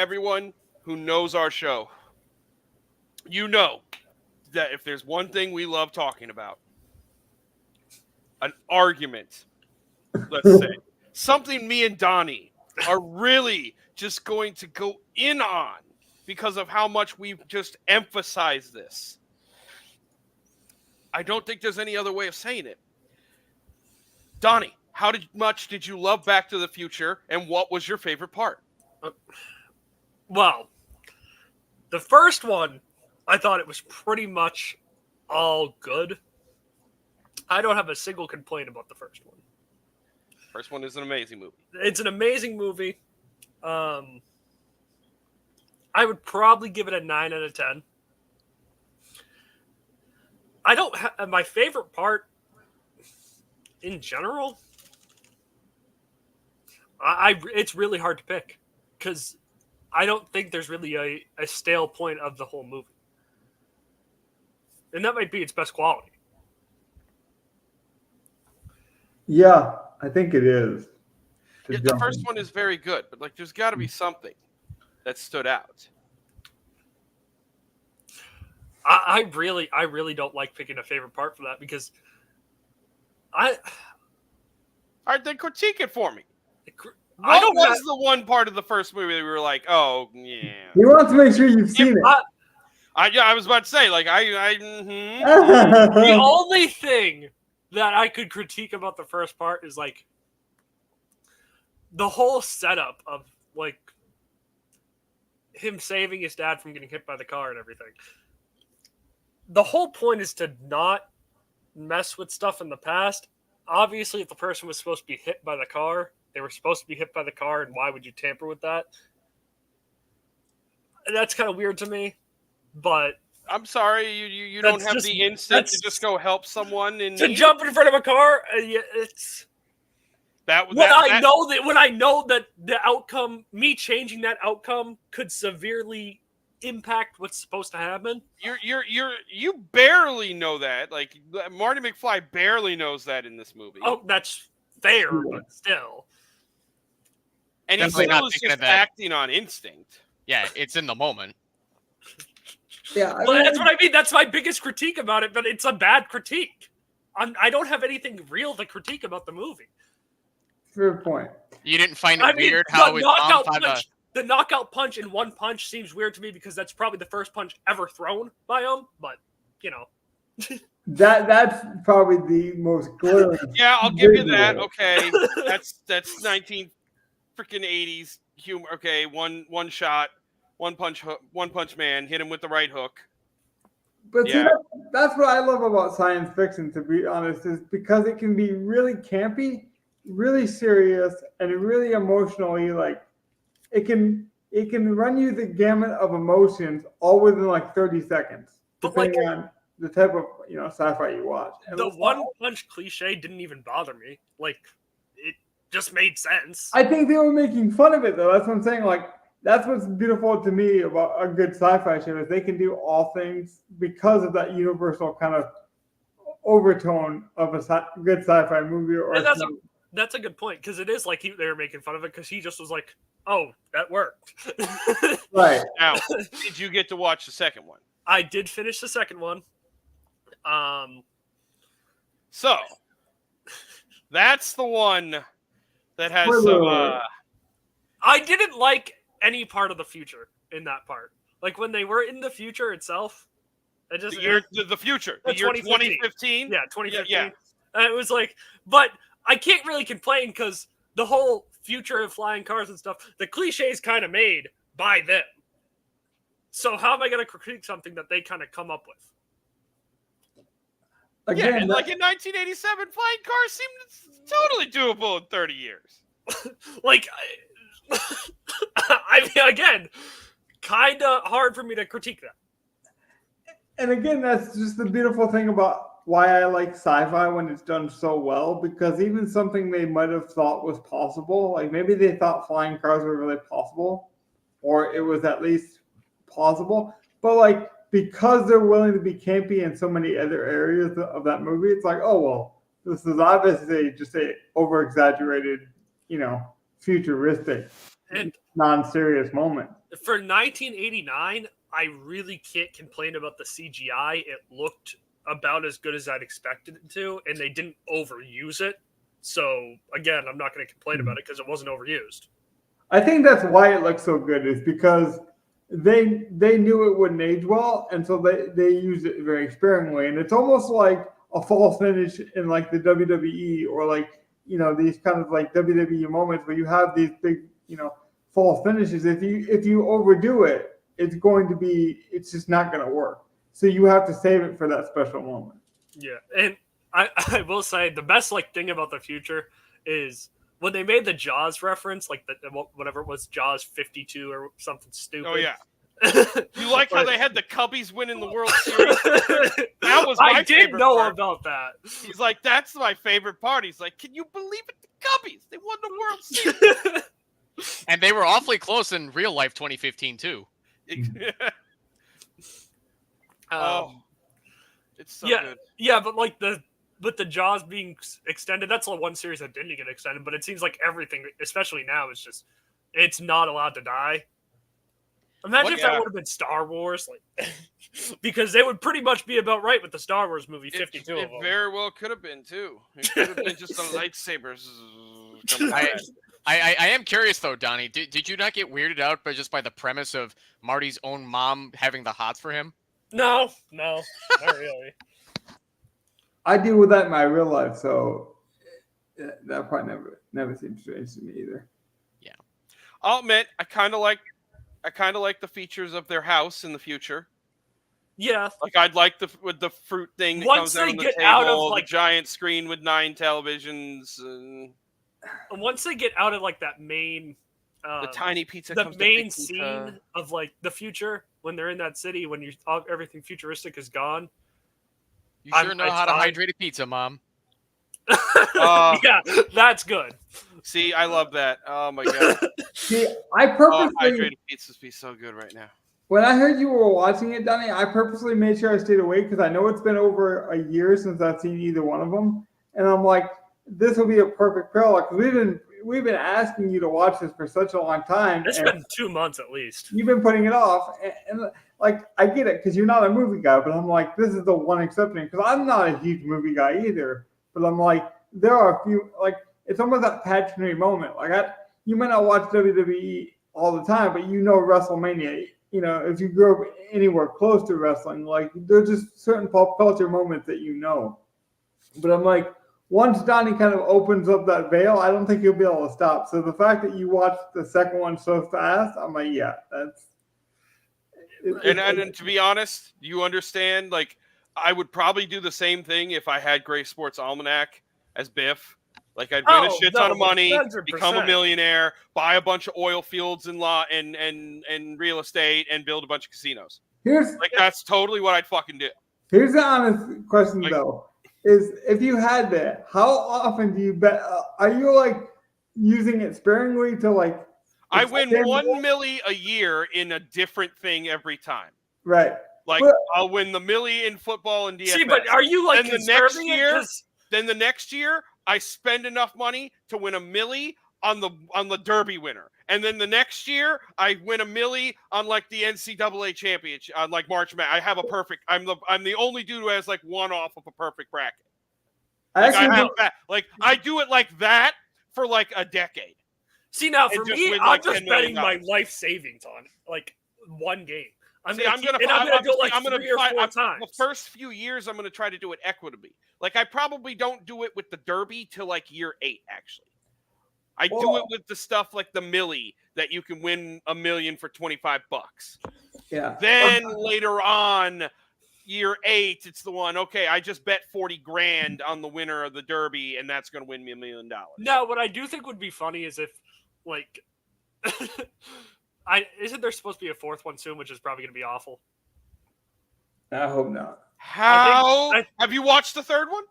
everyone who knows our show, you know that if there's one thing we love talking about, an argument, let's say, something me and Donnie are really just going to go in on because of how much we've just emphasized this. I don't think there's any other way of saying it. Donnie, how much did you love Back to the Future, and what was your favorite part? Well, the first one, I thought it was pretty much all good. I don't have a single complaint about the first one. First one is an amazing movie. It's an amazing movie. I would probably give it a 9 out of 10. I don't have my favorite part in general. It's really hard to pick because I don't think there's really a stale point of the whole movie. And that might be its best quality. Yeah, I think it is. Yeah, the first one is very good, but like there's got to be something that stood out. I really don't like picking a favorite part for that because all right, then critique it for me. What was the one part of the first movie that we were like, oh yeah? He wants to make sure you've seen it. I was about to say, like, The only thing that I could critique about the first part is like the whole setup of like him saving his dad from getting hit by the car and everything. The whole point is to not mess with stuff in the past. Obviously, if the person was supposed to be hit by the car, they were supposed to be hit by the car, and why would you tamper with that? That's kind of weird to me, but I'm sorry, you don't have the instinct to just go help someone jump in front of a car. It's when I know that the outcome, me changing that outcome, could severely impact what's supposed to happen. You barely know that. Like Marty McFly barely knows that in this movie. Oh, that's fair, but still. And he's still just acting on instinct. Yeah, it's in the moment. Yeah, that's what I mean. That's my biggest critique about it, but it's a bad critique. I don't have anything real to critique about the movie. Fair point. You didn't find it weird how his mom found the knockout punch in one punch seems weird to me because that's probably the first punch ever thrown by him. But you know, that's probably the most glaring. Yeah, I'll give you that. Okay, that's 1980s humor. Okay, one shot, one punch man, hit him with the right hook. But see, that's what I love about science fiction, to be honest, is because it can be really campy, really serious, and really emotionally like. It can run you the gamut of emotions all within like 30 seconds, depending on the type of sci-fi you watch. And the one punch cliche didn't even bother me. Like it just made sense. I think they were making fun of it though. That's what I'm saying. Like that's what's beautiful to me about a good sci-fi show is they can do all things because of that universal kind of overtone of a good sci-fi movie. That's a good point because it is like they were making fun of it because he just was like, oh, that worked. Right. Now, did you get to watch the second one? I did finish the second one. So, that's the one that has some... I didn't like any part of the future in that part. Like, when they were in the future itself... The future. The year 2015? Yeah, 2015. Yeah. And it was like... But I can't really complain because the whole... future of flying cars and stuff, the cliche is kind of made by them. So how am I going to critique something that they kind of come up with? Again, like in 1987, flying cars seemed totally doable in 30 years. Like, I mean, again, kind of hard for me to critique that. And again, that's just the beautiful thing about why I like sci-fi when it's done so well, because even something they might have thought was possible, like maybe they thought flying cars were really possible, or it was at least plausible, but like because they're willing to be campy in so many other areas of that movie, it's like, oh well, this is obviously just a over-exaggerated, futuristic And non-serious moment. For 1989, I really can't complain about the CGI. It looked about as good as I'd expected it to, and they didn't overuse it. So again, I'm not going to complain about it because it wasn't overused. I think that's why it looks so good, is because they knew it wouldn't age well, and so they used it very sparingly. And it's almost like a false finish in like the WWE, or like, you know, these kind of like WWE moments where you have these big, you know, false finishes. If you overdo it, it's just not going to work. So you have to save it for that special moment. Yeah, and I will say the best like thing about the future is when they made the Jaws reference, like the whatever it was, Jaws 52 or something stupid. Oh yeah. You like how they had the Cubbies winning the World Series? That was my I did favorite know part. about that. He's like, that's my favorite part. He's like, can you believe it? The Cubbies, they won the World Series. And they were awfully close in real life 2015 too. It's so yeah, good. Yeah, but like the Jaws being extended, that's the one series that didn't get extended. But it seems like everything, especially now, is just it's not allowed to die. Imagine if that would have been Star Wars, like because they would pretty much be about right with the Star Wars movie 52 It of them. very well could have been too. It could have been just the lightsabers. I am curious though, Donnie. Did you not get weirded out by the premise of Marty's own mom having the hots for him? No, not really. I deal with that in my real life, so that probably never seems strange to me either. Yeah, I'll admit, I kind of like the features of their house in the future. Yeah, like I'd like with the fruit thing that once comes out they on the get table, out of like the giant screen with 9 televisions, and once they get out of like that main, the tiny pizza. the comes main pizza. scene of like the future when they're in that city when everything futuristic is gone. You sure know how to hydrate a pizza, Mom. Yeah, that's good. See, I love that. Oh my god. See, I purposely hydrated pizzas be so good right now. When I heard you were watching it, Donnie, I purposely made sure I stayed awake because I know it's been over a year since I've seen either one of them, and I'm like, this will be a perfect parallel because we've been asking you to watch this for such a long time. It's been 2 months at least. You've been putting it off, and like I get it because you're not a movie guy, but I'm like, this is the one exception because I'm not a huge movie guy either. But I'm like, there are a few, like it's almost that pageantry moment. Like you might not watch WWE all the time, but you know WrestleMania. You know, if you grew up anywhere close to wrestling, like there's just certain pop culture moments that you know. But I'm like, once Donnie kind of opens up that veil, I don't think he'll be able to stop. So the fact that you watched the second one so fast, I'm like, yeah, that's. And to be honest, you understand. Like, I would probably do the same thing if I had Gray Sports Almanac as Biff. Like, I'd win a shit ton of money, 100%. become a millionaire, buy a bunch of oil fields and real estate, and build a bunch of casinos. That's totally what I'd fucking do. Here's the honest question, though: is if you had that, how often do you bet? Are you like using it sparingly to like? I win $1 milli a year in a different thing every time. Right. Like I'll win the milli in football and DFS. See, but are you like conserving it? Then the next year, I spend enough money to win a milli on the Derby winner, and then the next year I win a milli on like the NCAA championship on like March Madness. I have a perfect. I'm the only dude who has like one off of a perfect bracket. I do it like that for like a decade. See, now for me, I'm just betting my life savings on like one game. I'm gonna do it like 3 or 4 times. The first few years, I'm gonna try to do it equitably. Like I probably don't do it with the Derby till like year 8. Actually, I do it with the stuff like the milli that you can win $1 million for $25. Yeah. Then later on, year 8, it's the one. Okay, I just bet $40,000 on the winner of the Derby, and that's gonna win me $1 million. Now, what I do think would be funny is if like. Isn't there supposed to be a 4th one soon, which is probably going to be awful? I hope not. Have you watched the 3rd one?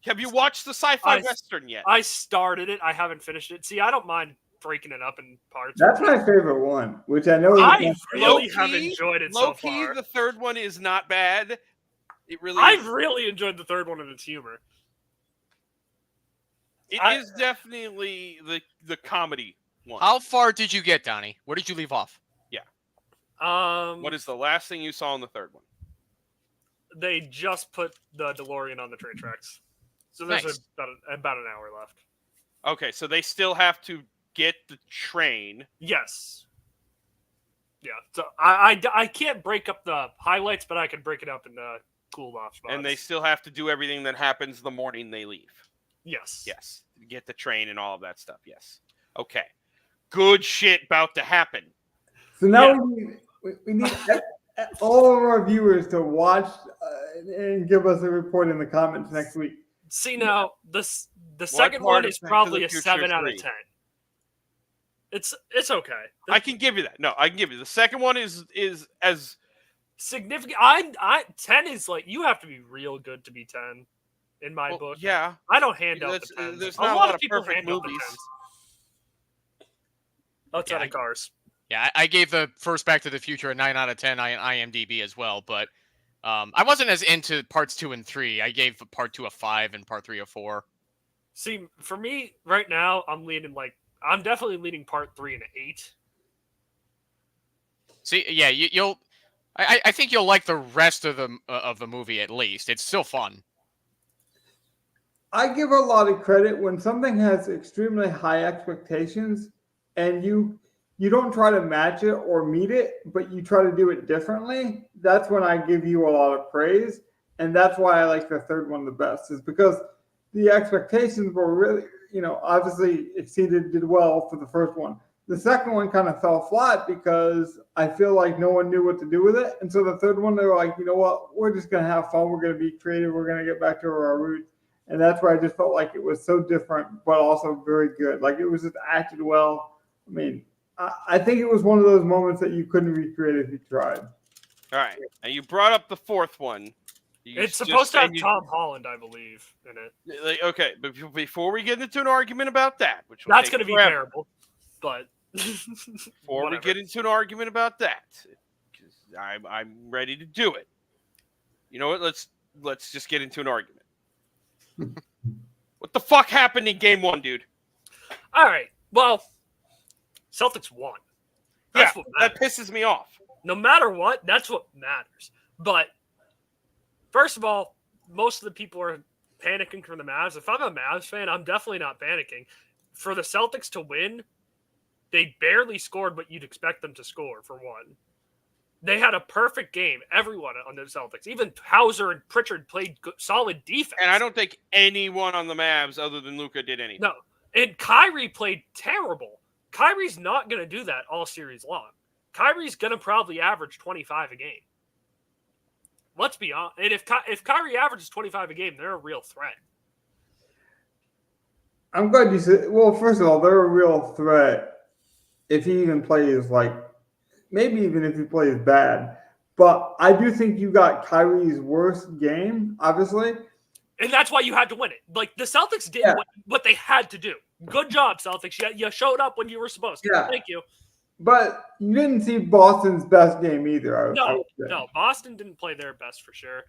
Have you watched the sci-fi western yet? I started it. I haven't finished it. See, I don't mind breaking it up in parts. That's my favorite one, which I know. I really have enjoyed it so far. Low-key, the 3rd one is not bad. I've really enjoyed the 3rd one and its humor. It is definitely the comedy One. How far did you get, Donnie? Where did you leave off? What is the last thing you saw in the third one? They just put the DeLorean on the train tracks, so there's Nice. about an hour left. Okay, so they still have to get the train. Yes. Yeah. So I can't break up the highlights, but I can break it up into cool off spots. And they still have to do everything that happens the morning they leave. Yes. Yes. Get the train and all of that stuff. Yes. Okay. Good shit about to happen. So now we need all of our viewers to watch and give us a report in the comments next week. See now, the second one is probably a 7 out of 10. It's okay. I can give you that. No, I can give you the second one is as significant. I 10 is like you have to be real good to be 10 in my book. Yeah, I don't hand out the 10s. There's A not lot of people perfect hand out the movies. 10s. Outside of Cars. Yeah, I gave the first Back to the Future a 9 out of 10 on IMDb as well, but I wasn't as into parts 2 and 3. I gave part 2 a 5 and part 3 a 4. See, for me right now, I'm definitely leaning part 3 and 8. See, yeah, you'll. I think you'll like the rest of the movie at least. It's still fun. I give a lot of credit when something has extremely high expectations and you don't try to match it or meet it, but you try to do it differently. That's when I give you a lot of praise. And that's why I like the third one the best, is because the expectations were really, obviously did well for the first one. The second one kind of fell flat because I feel like no one knew what to do with it. And so the third one, they were like, you know what, we're just going to have fun. We're going to be creative. We're going to get back to our roots. And that's where I just felt like it was so different, but also very good. Like it was just acted well. I mean, I think it was one of those moments that you couldn't recreate if you tried. All right. Now you brought up the fourth one. It's supposed to have Tom Holland, I believe, in it. Okay, but before we get into an argument about that, which that's going to be terrible, but before we get into an argument about that, because I'm ready to do it. You know what? Let's just get into an argument. What the fuck happened in game 1, dude? All right. Well, Celtics won. That's what that pisses me off. No matter what, that's what matters. But first of all, most of the people are panicking for the Mavs. If I'm a Mavs fan, I'm definitely not panicking. For the Celtics to win, they barely scored what you'd expect them to score, for one. They had a perfect game, everyone on the Celtics. Even Hauser and Pritchard played solid defense. And I don't think anyone on the Mavs other than Luka did anything. No. And Kyrie played terrible. Kyrie's not going to do that all series long. Kyrie's going to probably average 25 a game. Let's be honest. And if Kyrie averages 25 a game, they're a real threat. I'm glad you said. Well, first of all, they're a real threat if he even plays maybe even if he plays bad. But I do think you got Kyrie's worst game, obviously. And that's why you had to win it. Like, the Celtics did what they had to do. Good job, Celtics. You showed up when you were supposed to. Yeah. Thank you. But you didn't see Boston's best game either. No. Boston didn't play their best for sure.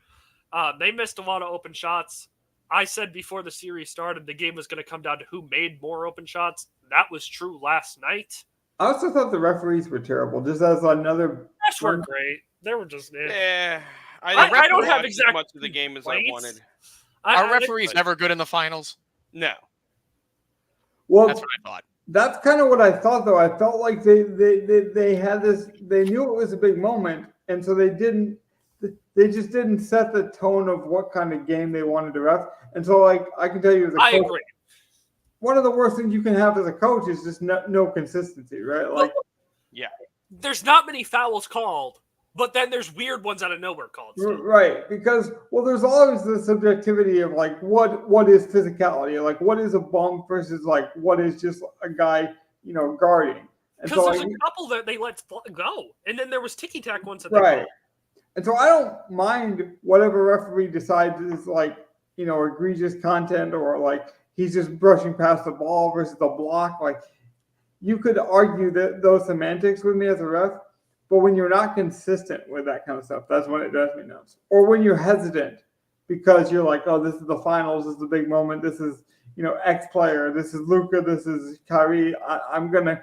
They missed a lot of open shots. I said before the series started, the game was going to come down to who made more open shots. That was true last night. I also thought the referees were terrible. Just as another. Refs were great. They were just. Yeah. I don't have exactly as much of the game as I wanted. Are referees ever good in the finals? No. Well, that's what I thought. That's kind of what I thought, though. I felt like they had this. They knew it was a big moment, and so they didn't. They just didn't set the tone of what kind of game they wanted to ref. And so, I can tell you, as a coach, agree. One of the worst things you can have as a coach is just no consistency, right? There's not many fouls called, but then there's weird ones out of nowhere called. Still. Right, because there's always the subjectivity of what is physicality, what is a bump versus what is just a guy guarding. Because there's a couple that they let go, and then there was ticky tack ones that they right. And so I don't mind whatever referee decides is egregious content or he's just brushing past the ball versus the block. You could argue that those semantics with me as a ref, but when you're not consistent with that kind of stuff, that's when it drives me nuts. Or when you're hesitant because you're like, oh, this is the finals, this is the big moment, this is, X player, this is Luka, this is Kyrie. I'm gonna,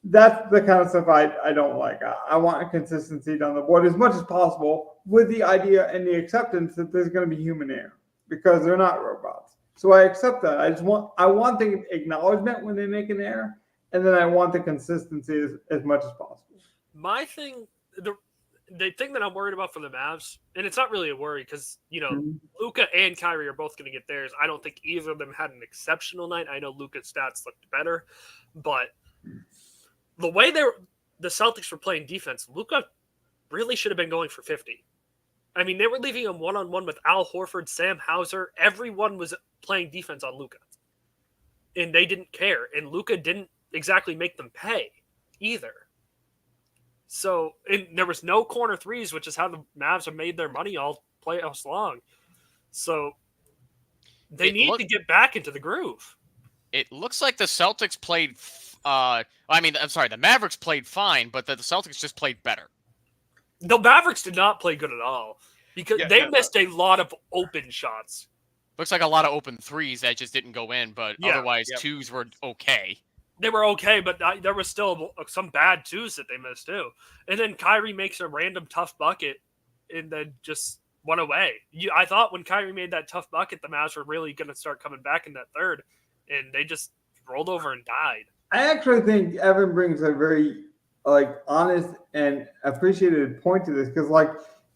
that's the kind of stuff I don't like. I want a consistency down the board as much as possible, with the idea and the acceptance that there's going to be human error because they're not robots. So I accept that. I want the acknowledgement when they make an error, and then I want the consistency as much as possible. My thing, the thing that I'm worried about for the Mavs, and it's not really a worry because, Luka and Kyrie are both going to get theirs. I don't think either of them had an exceptional night. I know Luka's stats looked better, but the way the Celtics were playing defense, Luka really should have been going for 50. I mean, they were leaving him one-on-one with Al Horford, Sam Hauser. Everyone was playing defense on Luka, and they didn't care. And Luka didn't exactly make them pay either. So, and there was no corner threes, which is how the Mavs have made their money all playoffs long. So, they need to get back into the groove. It looks like the Celtics played. The Mavericks played fine, but the Celtics just played better. The Mavericks did not play good at all because they missed a lot of open shots. Looks like a lot of open threes that just didn't go in, but otherwise twos were okay. They were okay, but there was still some bad twos that they missed too. And then Kyrie makes a random tough bucket and then just went away. I thought when Kyrie made that tough bucket, the Mavs were really going to start coming back in that third, and they just rolled over and died. I actually think Evan brings a very honest and appreciated point to this because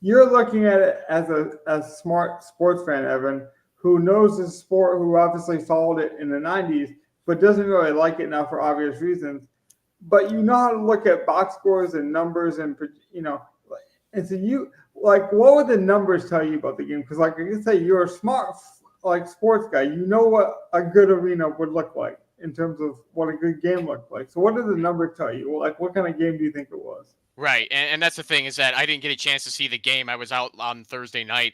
you're looking at it as a smart sports fan, Evan, who knows the sport, who obviously followed it in the 90s, but doesn't really like it now for obvious reasons. But you know how to look at box scores and numbers and and so you what would the numbers tell you about the game? Because like I say, you're a smart sports guy. You know what a good arena would look like in terms of what a good game looked like. So what did the number tell you? What kind of game do you think it was? Right, and that's the thing is that I didn't get a chance to see the game. I was out on Thursday night.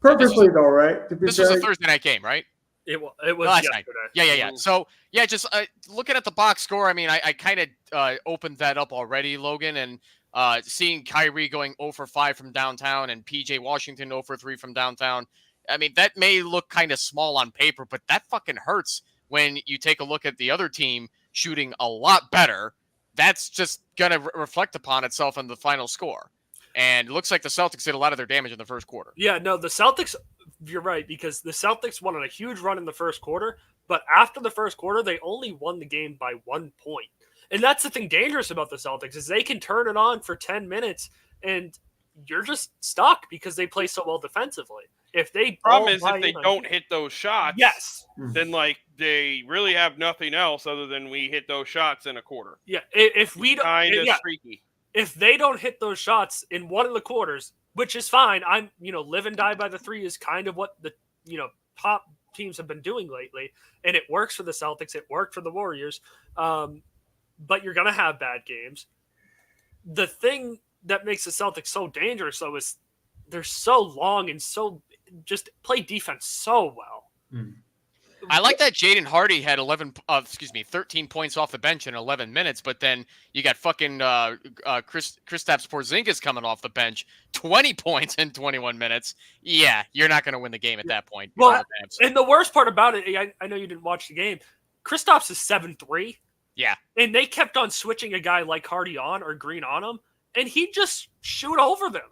Purposely though, right? This was a Thursday night game, right? It was last yesterday. Night. Yeah. So, just looking at the box score, I mean, I kind of opened that up already, Logan, and seeing Kyrie going 0 for 5 from downtown and PJ Washington 0 for 3 from downtown. I mean, that may look kind of small on paper, but that fucking hurts when you take a look at the other team shooting a lot better. That's just going to reflect upon itself in the final score. And it looks like the Celtics did a lot of their damage in the first quarter. Yeah, no, the Celtics, you're right, because the Celtics won on a huge run in the first quarter, but after the first quarter, they only won the game by 1 point. And that's the thing dangerous about the Celtics is they can turn it on for 10 minutes, and you're just stuck because they play so well defensively. If they problem is if they don't hit those shots, yes, then they really have nothing else other than we hit those shots in a quarter. Yeah, if we don't, kind of streaky. If they don't hit those shots in one of the quarters, which is fine, I'm live and die by the three is kind of what the top teams have been doing lately, and it works for the Celtics. It worked for the Warriors, but you're gonna have bad games. The thing that makes the Celtics so dangerous, though, is they're so long and so just play defense so well. I like that Jaden Hardy had 13 points off the bench in 11 minutes, but then you got fucking Kristaps Porzingis coming off the bench, 20 points in 21 minutes. Yeah, you're not going to win the game at that point. Well, and the worst part about it, I know you didn't watch the game. Kristaps is 7'3". Yeah. And they kept on switching a guy like Hardy on or Green on him, and he'd just shoot over them.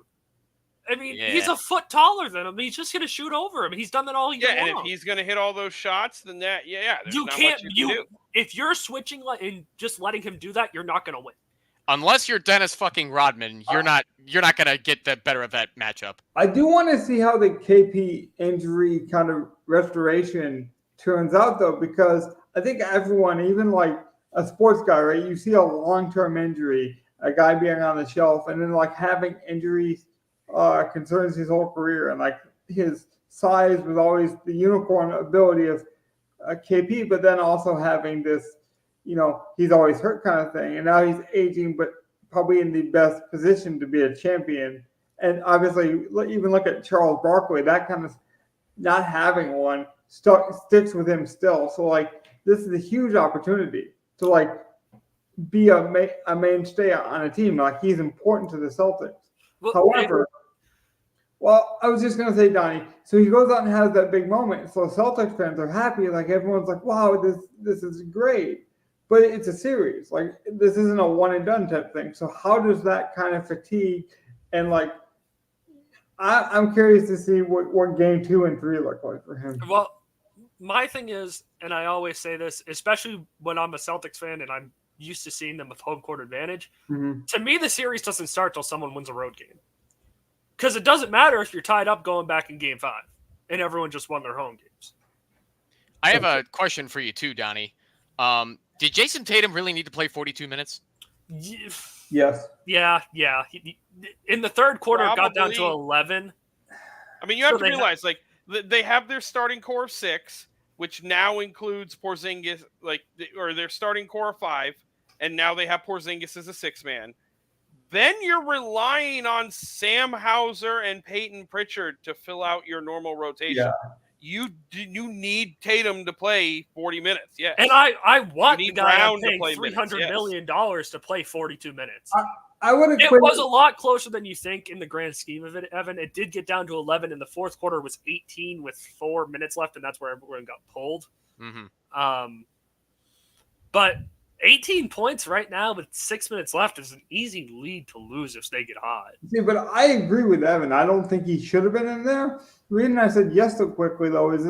I mean, he's a foot taller than him. He's just going to shoot over him. He's done that all year long. And if he's going to hit all those shots, then there's you not can't. Much you can do. If you're switching and just letting him do that, you're not going to win. Unless you're Dennis fucking Rodman, you're not going to get the better of that matchup. I do want to see how the KP injury kind of restoration turns out, though, because I think everyone, even like a sports guy, right? You see a long-term injury, a guy being on the shelf, and then having injuries concerns his whole career, and his size was always the unicorn ability of KP, but then also having this, he's always hurt kind of thing, and now he's aging, but probably in the best position to be a champion. And obviously, even look at Charles Barkley, that kind of not having one sticks with him still. So this is a huge opportunity to be a mainstay on a team. He's important to the Celtics. Well, However, Well, I was just gonna say, Donnie. So he goes out and has that big moment. So Celtics fans are happy. Like everyone's like, "Wow, this is great." But it's a series. Like this isn't a one and done type thing. So how does that kind of fatigue and like I'm curious to see what game 2 and 3 look like for him. Well, my thing is, and I always say this, especially when I'm a Celtics fan and I'm used to seeing them with home court advantage. Mm-hmm. To me, the series doesn't start till someone wins a road game. Because it doesn't matter if you're tied up going back in game 5 and everyone just won their home games. I have a question for you too, Donnie. Did Jason Tatum really need to play 42 minutes? Yes. Yeah. He, in the third quarter, it got down to Probably. 11. I mean, you have So to realize, like, they have their starting core of 6, which now includes Porzingis, or their starting core of 5, and now they have Porzingis as a 6-man. Then you're relying on Sam Hauser and Peyton Pritchard to fill out your normal rotation. Yeah. You need Tatum to play 40 minutes, yes. And I want You the need guy Brown I'm to paying play $300 million to play 42 minutes. I would have It quit. was a lot closer than you think in the grand scheme of it, Evan. It did get down to 11 in the fourth quarter. Was 18 with 4 minutes left, and that's where everyone got pulled. Mm-hmm. But 18 points right now with 6 minutes left is an easy lead to lose if they get hot. See, but I agree with Evan. I don't think he should have been in there. The reason I said yes so quickly, though, is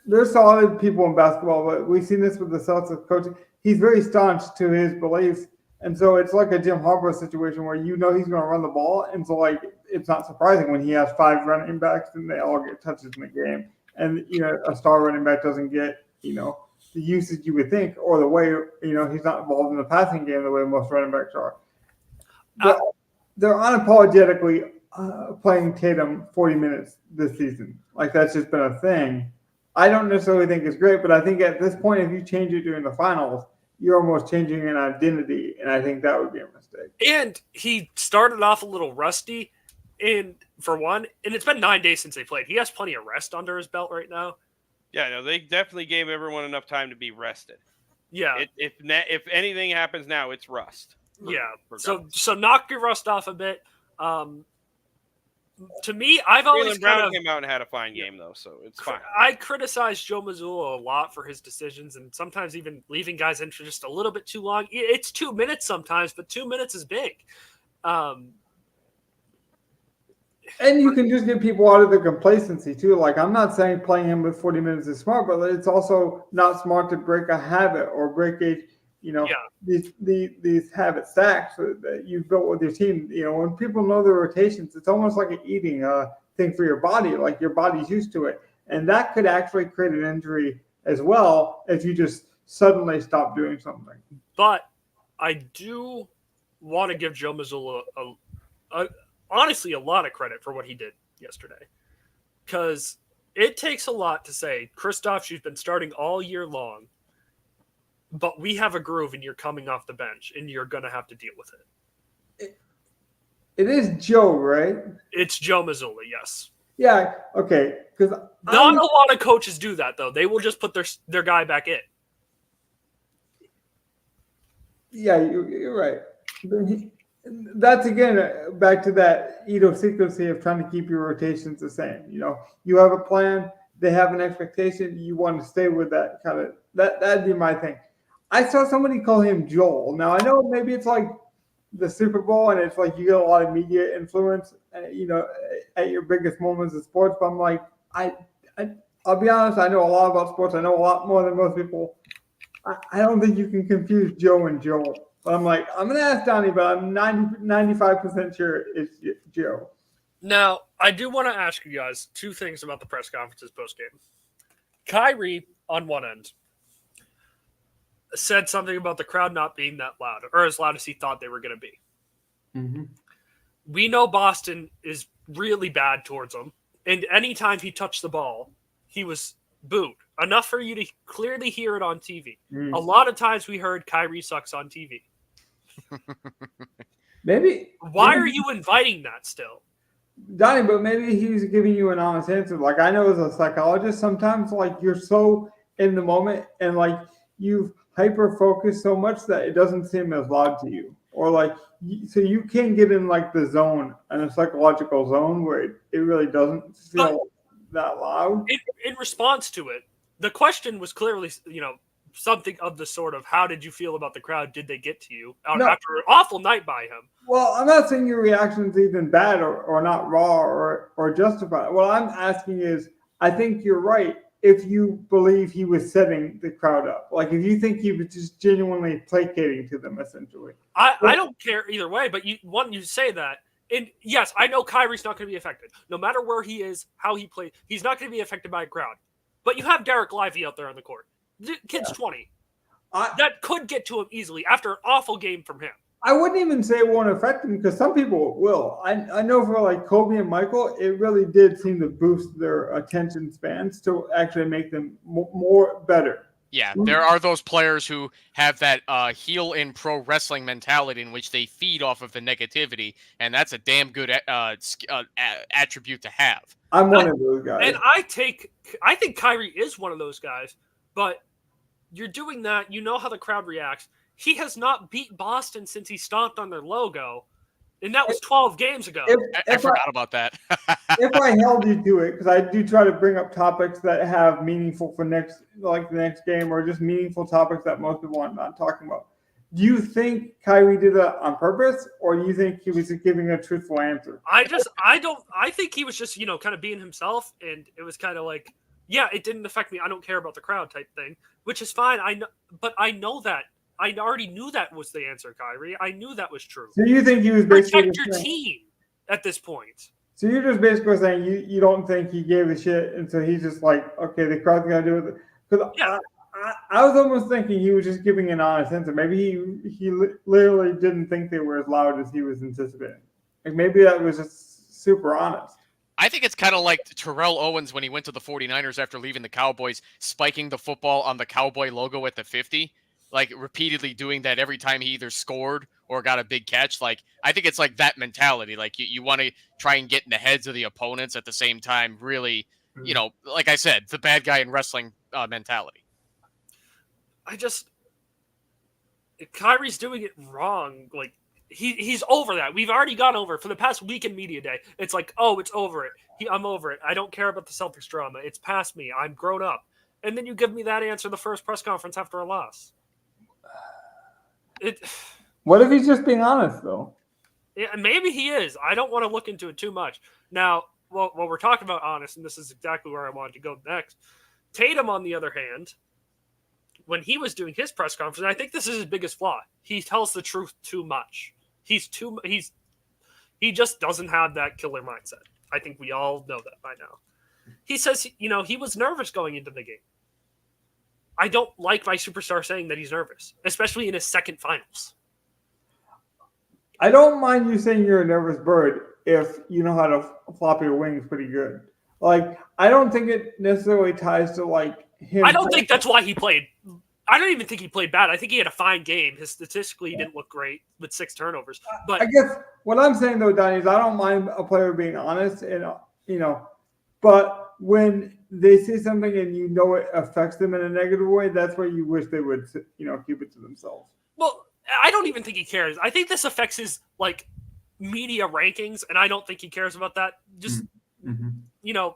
there's solid people in basketball, but we've seen this with the Celtics coach. He's very staunch to his beliefs. And so it's like a Jim Harbaugh situation where he's going to run the ball. And so, like, it's not surprising when he has 5 running backs and they all get touches in the game. And, a star running back doesn't get, the usage you would think, or the way, he's not involved in the passing game the way most running backs are. But they're unapologetically playing Tatum 40 minutes this season. Like, that's just been a thing. I don't necessarily think it's great, but I think at this point, if you change it during the finals, you're almost changing an identity, and I think that would be a mistake. And he started off a little rusty, and it's been 9 days since they played. He has plenty of rest under his belt right now. Yeah, no, they definitely gave everyone enough time to be rested. Yeah. If anything happens now, it's rust. Yeah. So knock your rust off a bit. To me, I've always Brown came out and had a fine game, though, so it's fine. I criticize Joe Mazzulla a lot for his decisions and sometimes even leaving guys in for just a little bit too long. It's 2 minutes sometimes, but 2 minutes is big. And you can just get people out of the complacency, too. Like, I'm not saying playing him with 40 minutes is smart, but it's also not smart to break a habit or break these habit stacks that you've built with your team. When people know their rotations, it's almost like an eating thing for your body. Like, your body's used to it. And that could actually create an injury as well if you just suddenly stop doing something. But I do want to give Joe Mazzulla honestly a lot of credit for what he did yesterday. Because it takes a lot to say, Kristaps, you've been starting all year long, but we have a groove and you're coming off the bench and you're going to have to deal with it. It is Joe, right? It's Joe Mazzulla, yes. Yeah, okay. Because not a lot of coaches do that, though. They will just put their guy back in. Yeah, you're right. That's, again, back to that idiosyncrasy of trying to keep your rotations the same. You have a plan. They have an expectation. You want to stay with that kind of – that'd be my thing. I saw somebody call him Joel. Now, I know maybe it's like the Super Bowl and it's like you get a lot of media influence, at your biggest moments of sports. But I'm like, I'll be honest, I know a lot about sports. I know a lot more than most people. I don't think you can confuse Joe and Joel. But I'm like, I'm going to ask Donnie, but I'm 95% sure it's Joe. Now, I do want to ask you guys 2 things about the press conferences post-game. Kyrie, on one end, said something about the crowd not being that loud, or as loud as he thought they were going to be. Mm-hmm. We know Boston is really bad towards him, and anytime he touched the ball, he was booed. Enough for you to clearly hear it on TV. A lot of times we heard Kyrie sucks on TV. Why are you inviting that still? Donnie, but maybe he was giving you an honest answer. Like, I know as a psychologist, sometimes, like, you're so in the moment and, like, you've hyper-focused so much that it doesn't seem as loud to you. Or, like, so you can get in like the zone, and a psychological zone where it really doesn't feel that loud. In response to it, the question was clearly, something of the sort of, how did you feel about the crowd? Did they get to you after an awful night by him? Well, I'm not saying your reaction's even bad or not raw or justified. What I'm asking is, I think you're right if you believe he was setting the crowd up. Like, if you think he was just genuinely placating to them, essentially. I don't care either way, but you say that. And yes, I know Kyrie's not going to be affected. No matter where he is, how he plays, he's not going to be affected by a crowd. But you have Derek Lively out there on the court. The kid's 20. That could get to him easily after an awful game from him. I wouldn't even say it won't affect him because some people will. I know for like Kobe and Michael, it really did seem to boost their attention spans to actually make them more better. Yeah, there are those players who have that heel in pro wrestling mentality in which they feed off of the negativity, and that's a damn good attribute to have. I'm one of those guys. And I think Kyrie is one of those guys, but you're doing that, you know how the crowd reacts. He has not beat Boston since he stomped on their logo, and that was 12 games ago. I forgot about that. If I held you to it, because I do try to bring up topics that have meaningful for the next game, or just meaningful topics that most people are not talking about. Do you think Kyrie did that on purpose, or do you think he was giving a truthful answer? I think he was just, kind of being himself, and it was kind of like, yeah, it didn't affect me. I don't care about the crowd type thing, which is fine. I know that. I already knew that was the answer, Kyrie. I knew that was true. So you think he was basically protect your team at this point? So you're just basically saying you don't think he gave a shit, and so he's just like, okay, the crowd's gonna do it. Because I was almost thinking he was just giving an honest answer. Maybe he literally didn't think they were as loud as he was anticipating. Like maybe that was just super honest. I think it's kind of like Terrell Owens when he went to the 49ers after leaving the Cowboys, spiking the football on the Cowboy logo at the 50, like repeatedly doing that every time he either scored or got a big catch. Like, I think it's like that mentality. Like you want to try and get in the heads of the opponents at the same time. Really, like I said, the bad guy in wrestling mentality. Kyrie's doing it wrong. Like, he's over that. We've already gone over it for the past week in media day. It's like, oh, it's over it. I'm over it. I don't care about the Celtics drama. It's past me. I'm grown up. And then you give me that answer the first press conference after a loss. What if he's just being honest, though? Yeah, maybe he is. I don't want to look into it too much. Now, while we're talking about honest, and this is exactly where I wanted to go next, Tatum, on the other hand, when he was doing his press conference, and I think this is his biggest flaw, he tells the truth too much. He just doesn't have that killer mindset. I think we all know that by now. He says, he was nervous going into the game. I don't like my superstar saying that he's nervous, especially in his second finals. I don't mind you saying you're a nervous bird if you know how to flop your wings pretty good. Like, I don't think it necessarily ties to, like, him. I don't think that's why he played. I don't even think he played bad. I think he had a fine game. Statistically, he didn't look great with 6 turnovers. But I guess what I'm saying, though, Donnie, is I don't mind a player being honest, and but when they say something and it affects them in a negative way, that's where you wish they would, keep it to themselves. Well, I don't even think he cares. I think this affects his, media rankings, and I don't think he cares about that. Just,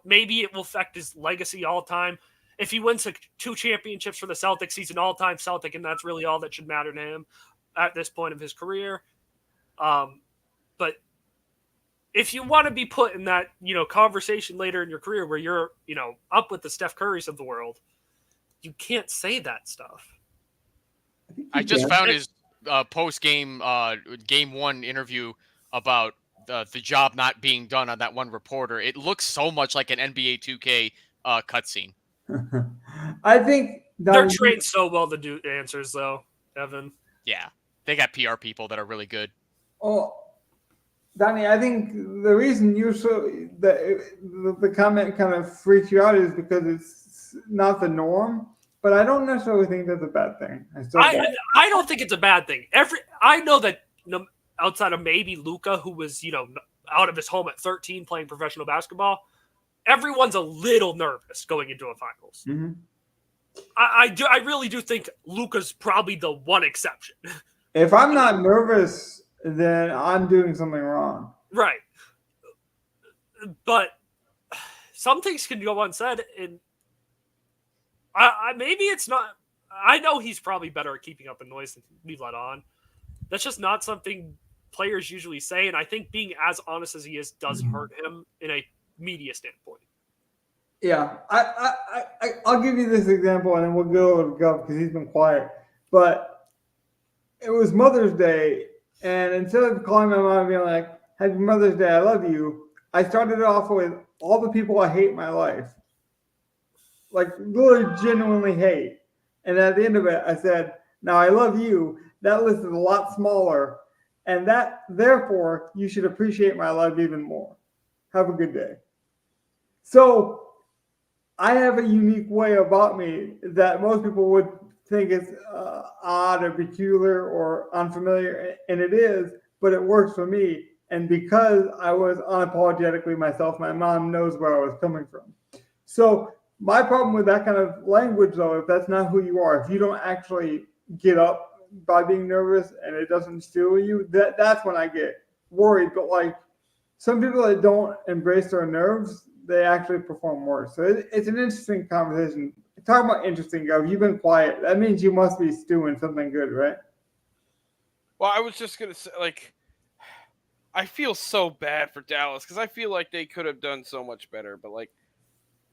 maybe it will affect his legacy all time. If he wins 2 championships for the Celtics, he's an all-time Celtic, and that's really all that should matter to him at this point of his career. But if you want to be put in that, conversation later in your career where you're, up with the Steph Currys of the world, you can't say that stuff. I just found his post-game game 1 interview about the job not being done on that one reporter. It looks so much like an NBA 2K cutscene. I think they're trained so well to do answers, though, Evan. Yeah, they got PR people that are really good. Oh, Donnie, I think the reason the comment kind of freaks you out is because it's not the norm. But I don't necessarily think that's a bad thing. I don't think it's a bad thing. I know that outside of maybe Luka, who was out of his home at 13 playing professional basketball, everyone's a little nervous going into a finals. Mm-hmm. I really do think Luka's probably the one exception. If I'm not nervous then I'm doing something wrong. Right. But some things can go unsaid, and maybe it's not. I know he's probably better at keeping up the noise than we let on. That's just not something players usually say, and I think being as honest as he is does hurt him in a media standpoint. Yeah, I'll give you this example, and then we'll go over to Gov because he's been quiet. But it was Mother's Day, and instead of calling my mom and being like, "Happy Mother's Day, I love you," I started it off with all the people I hate in my life, like really genuinely hate. And at the end of it, I said, "Now I love you." That list is a lot smaller, and that therefore you should appreciate my love even more. Have a good day. So I have a unique way about me that most people would think is odd or peculiar or unfamiliar, and it is, but it works for me. And because I was unapologetically myself, my mom knows where I was coming from. So my problem with that kind of language, though, if that's not who you are, if you don't actually get up by being nervous and it doesn't steal you, that's when I get worried. But like some people that don't embrace their nerves, they actually perform worse. So it's an interesting conversation. Talking about interesting, Gov, you've been quiet. That means you must be stewing something good, right? Well, I was just gonna say, like, I feel so bad for Dallas because I feel like they could have done so much better, but like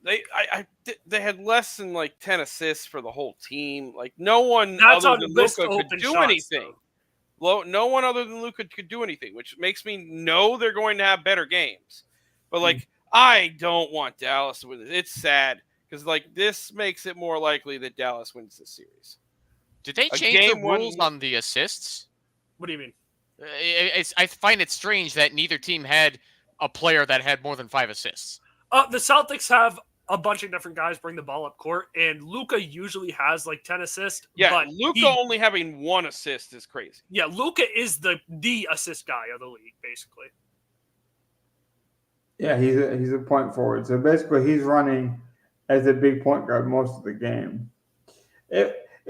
they had less than like 10 assists for the whole team. Like no one That's other on than list Luka could open do shots, anything. No one other than Luka could do anything, which makes me know they're going to have better games. But like I don't want Dallas to win this. It's sad because like this makes it more likely that Dallas wins this series. Did they A change the game one- rules on the assists? What do you mean? I find it strange that neither team had a player that had more than 5 assists. The Celtics have a bunch of different guys bring the ball up court, and Luka usually has like 10 assists. Yeah, but Luka only having 1 assist is crazy. Yeah, Luka is the assist guy of the league, basically. Yeah, he's a point forward. So basically, he's running as a big point guard most of the game.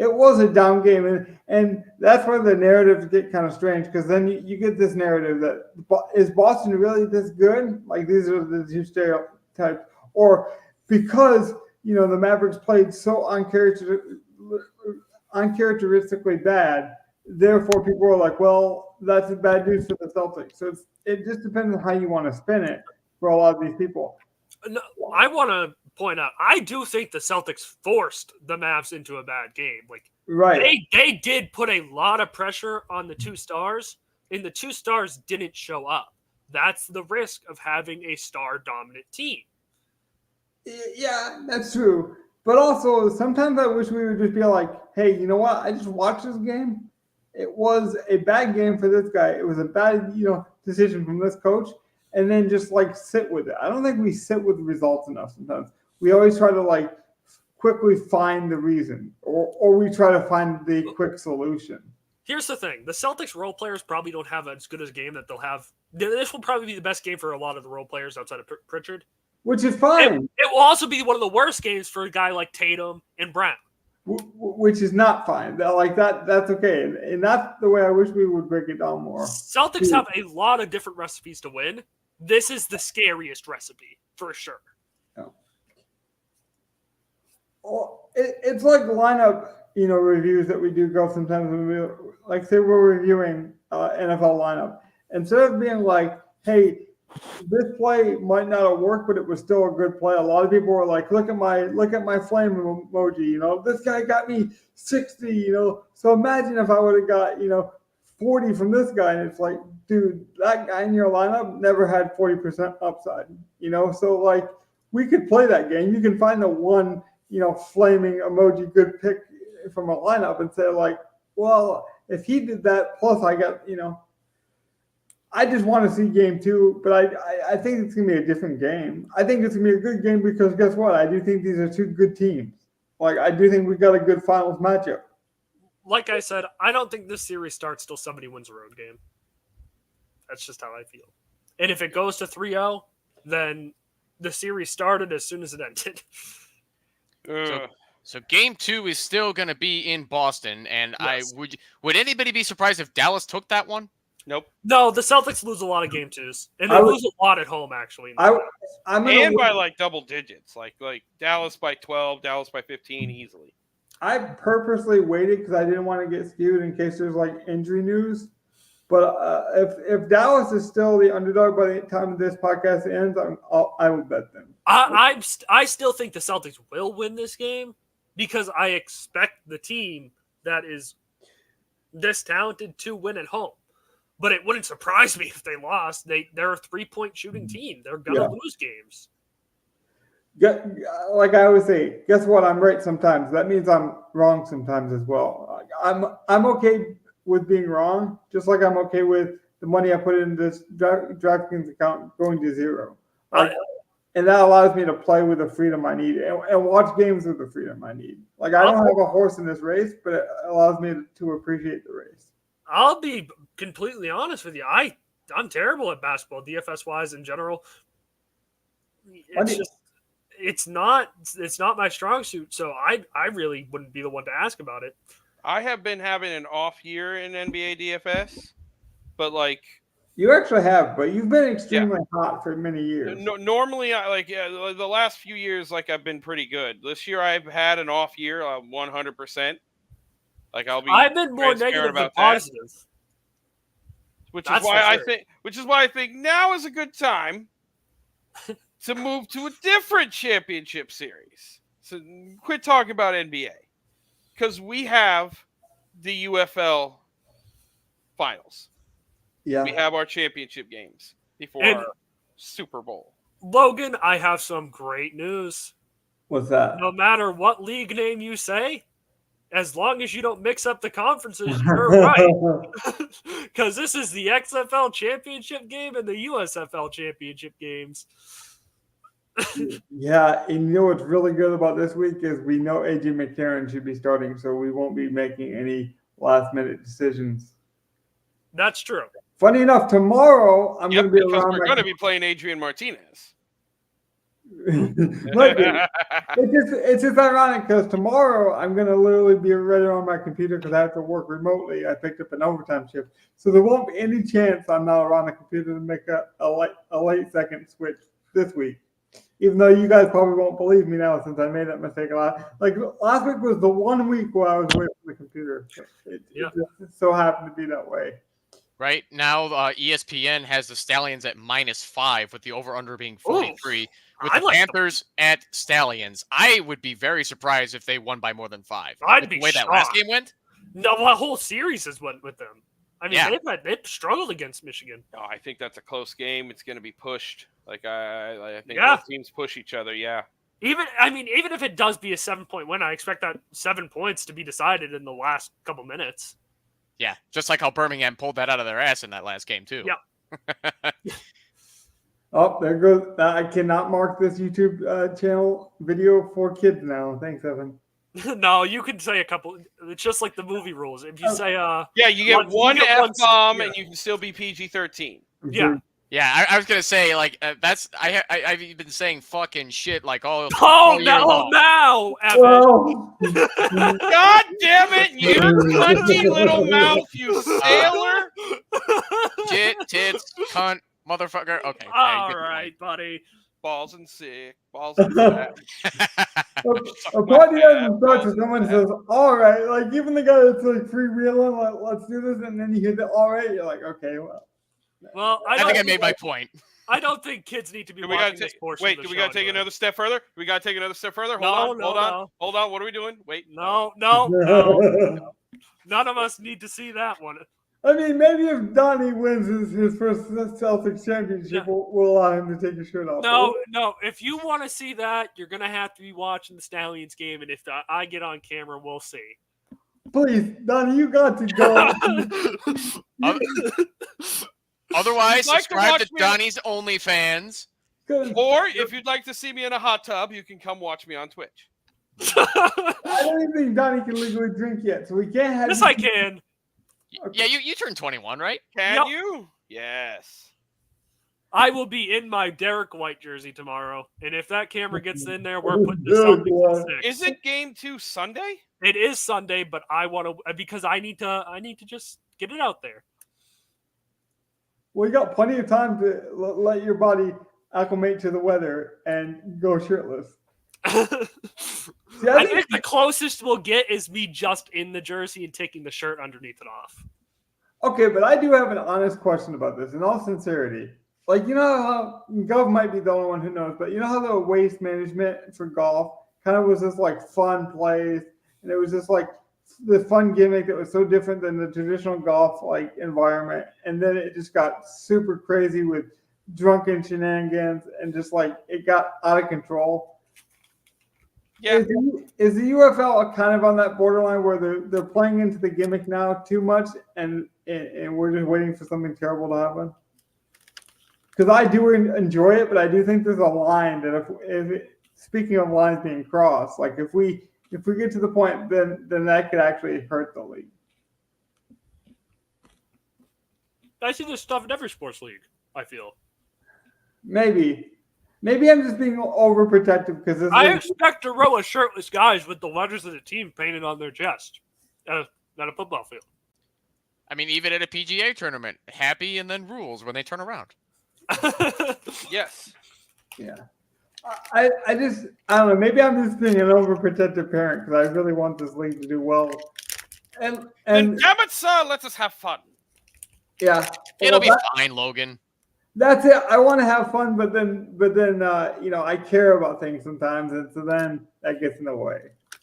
It was a down game, and that's where the narratives get kind of strange because then you get this narrative that is Boston really this good? Like these are the two stereotypes, or because the Mavericks played so uncharacteristically bad, therefore people are like, well, that's bad news for the Celtics. So it just depends on how you want to spin it for a lot of these people. No, I want to point out, I do think the Celtics forced the Mavs into a bad game. Like, right? They did put a lot of pressure on the 2 stars, and the 2 stars didn't show up. That's the risk of having a star-dominant team. Yeah, that's true. But also, sometimes I wish we would just be like, hey, you know what? I just watched this game. It was a bad game for this guy. It was a bad, decision from this coach. And then just like sit with it. I don't think we sit with the results enough sometimes. We always try to like quickly find the reason, or we try to find the quick solution. Here's the thing. The Celtics role players probably don't have as good a game that they'll have. This will probably be the best game for a lot of the role players outside of Pritchard. Which is fine. It will also be one of the worst games for a guy like Tatum and Brown. Which is not fine. That's okay. And that's the way I wish we would break it down more. Celtics have a lot of different recipes to win. This is the scariest recipe, for sure. Yeah. Well, it's like lineup, reviews that we do go sometimes when we, like, say we're reviewing NFL lineup. Instead of being like, hey, this play might not have worked, but it was still a good play. A lot of people were like, look at my flame emoji. This guy got me 60. So imagine if I would have got 40 from this guy, and it's like, dude, that guy in your lineup never had 40% upside. So like we could play that game. You can find the one flaming emoji good pick from a lineup and say like, well, if he did that, plus I got I just want to see game 2, but I think it's going to be a different game. I think it's going to be a good game because guess what? I do think these are 2 good teams. Like, I do think we got a good finals matchup. Like I said, I don't think this series starts till somebody wins a road game. That's just how I feel. And if it goes to 3-0, then the series started as soon as it ended. So game 2 is still going to be in Boston, and Yes. would anybody be surprised if Dallas took that one? Nope. No, the Celtics lose a lot of game twos, and they I would- lose a lot at home. Actually, I'm gonna And by look- like double digits, like Dallas by 12, Dallas by 15 easily. I purposely waited because I didn't want to get skewed in case there's like injury news. But if Dallas is still the underdog by the time this podcast ends, I will bet them. I still think the Celtics will win this game because I expect the team that is this talented to win at home. But it wouldn't surprise me if they lost. They're a 3-point shooting team. They're gonna lose games. Like I always say, guess what? I'm right sometimes. That means I'm wrong sometimes as well. I'm okay with being wrong, just like I'm okay with the money I put in this DraftKings account going to zero. And that allows me to play with the freedom I need and watch games with the freedom I need. Like I don't have a horse in this race, but it allows me to appreciate the race. I'll be completely honest with you. I'm terrible at basketball, DFS wise in general. It's not my strong suit, so I really wouldn't be the one to ask about it. I have been having an off year in NBA DFS, but like you actually have, but you've been extremely hot for many years. Normally, the last few years, like I've been pretty good. This year, I've had an off year, 100%. Like I've been more negative than that, positive, which is why I think now is a good time to move to a different championship series. So quit talking about NBA. Because we have the UFL finals. Yeah. We have our championship games before our Super Bowl. Logan, I have some great news. What's that? No matter what league name you say, as long as you don't mix up the conferences, you're right. Because this is the XFL championship game and the USFL championship games. Yeah, and you know what's really good about this week is we know AJ McCarron should be starting, so we won't be making any last-minute decisions. That's true. Funny enough, tomorrow I'm going to be around. We're going to be playing Adrian Martinez. It's just ironic because tomorrow I'm going to literally be right on my computer because I have to work remotely. I picked up an overtime shift, so there won't be any chance I'm not around the computer to make a late second switch this week. Even though you guys probably won't believe me now since I made that mistake a lot. Like last week was the 1 week where I was away from the computer. It just so happened to be that way. Right now, ESPN has the Stallions at -5 with the over/under being 43. With the Panthers at Stallions, I would be very surprised if they won by more than 5. I'd be the way shocked. that last game went. No, the whole series has went with them. I mean, they've struggled against Michigan. No, I think that's a close game. It's going to be pushed. Like I think both teams push each other. Yeah. Even if it does be a 7-point win, I expect that 7 points to be decided in the last couple minutes. Yeah, just like how Birmingham pulled that out of their ass in that last game too. Yeah. Oh, there goes. I cannot mark this YouTube channel video for kids now. Thanks, Evan. No, you can say a couple. It's just like the movie rules. If you say you get one F-bomb and you can still be PG-13. Yeah. Yeah, I was gonna say like that's I've been saying fucking shit like all. Now, Evan. Well, God damn it, you cunty little mouth, you sailor! Shit, tits, cunt, motherfucker. Okay. All right, buddy. Balls and sick, balls and fat. a party doesn't start till someone says, "All right," like even the guy that's like freewheeling, like, let's do this, and then you hear the "all right," you're like, okay, well, I think I made my point. I don't think kids need to be watching this portion. Wait, do we got to take another step further? We got to take another step further. Hold on. What are we doing? Wait. No. None of us need to see that one. I mean, maybe if Donnie wins his first Celtics championship, we'll allow him to take his shirt off. No. If you want to see that, you're gonna have to be watching the Stallions game, and if I get on camera, we'll see. Please, Donnie, you got to go. Otherwise, subscribe to Donnie's OnlyFans. Or if you'd like to see me in a hot tub, you can come watch me on Twitch. I don't even think Donnie can legally drink yet, so we can't have. Yes, I can. Yeah, you turned 21, right? Can you? Yes. I will be in my Derek White jersey tomorrow, and if that camera gets in there, we're putting the Celtics at 6. Is it game 2 Sunday? It is Sunday, but I want to because I need to just get it out there. We got plenty of time to let your body acclimate to the weather and go shirtless. See, I think the closest we'll get is me just in the jersey and taking the shirt underneath it off. Okay, but I do have an honest question about this, in all sincerity. Like, you know how Gov might be the only one who knows, but you know how the waste management for golf kind of was this like fun place, and it was just like the fun gimmick that was so different than the traditional golf like environment, and then it just got super crazy with drunken shenanigans and just like it got out of control. Yeah. Is the UFL kind of on that borderline where they're playing into the gimmick now too much, and we're just waiting for something terrible to happen? Because I do enjoy it, but I do think there's a line that speaking of lines being crossed, like if we get to the point, then that could actually hurt the league. I see this stuff in every sports league, I feel. Maybe I'm just being overprotective because I expect to row a shirtless guys with the letters of the team painted on their chest at a football field. I mean, even at a PGA tournament, happy and then rules when they turn around. Yes. Yeah. I don't know. Maybe I'm just being an overprotective parent because I really want this league to do well. And damn it, sir, let us have fun. Yeah. It'll be fine, Logan. That's it. I want to have fun, but then, I care about things sometimes, and so then that gets in the way.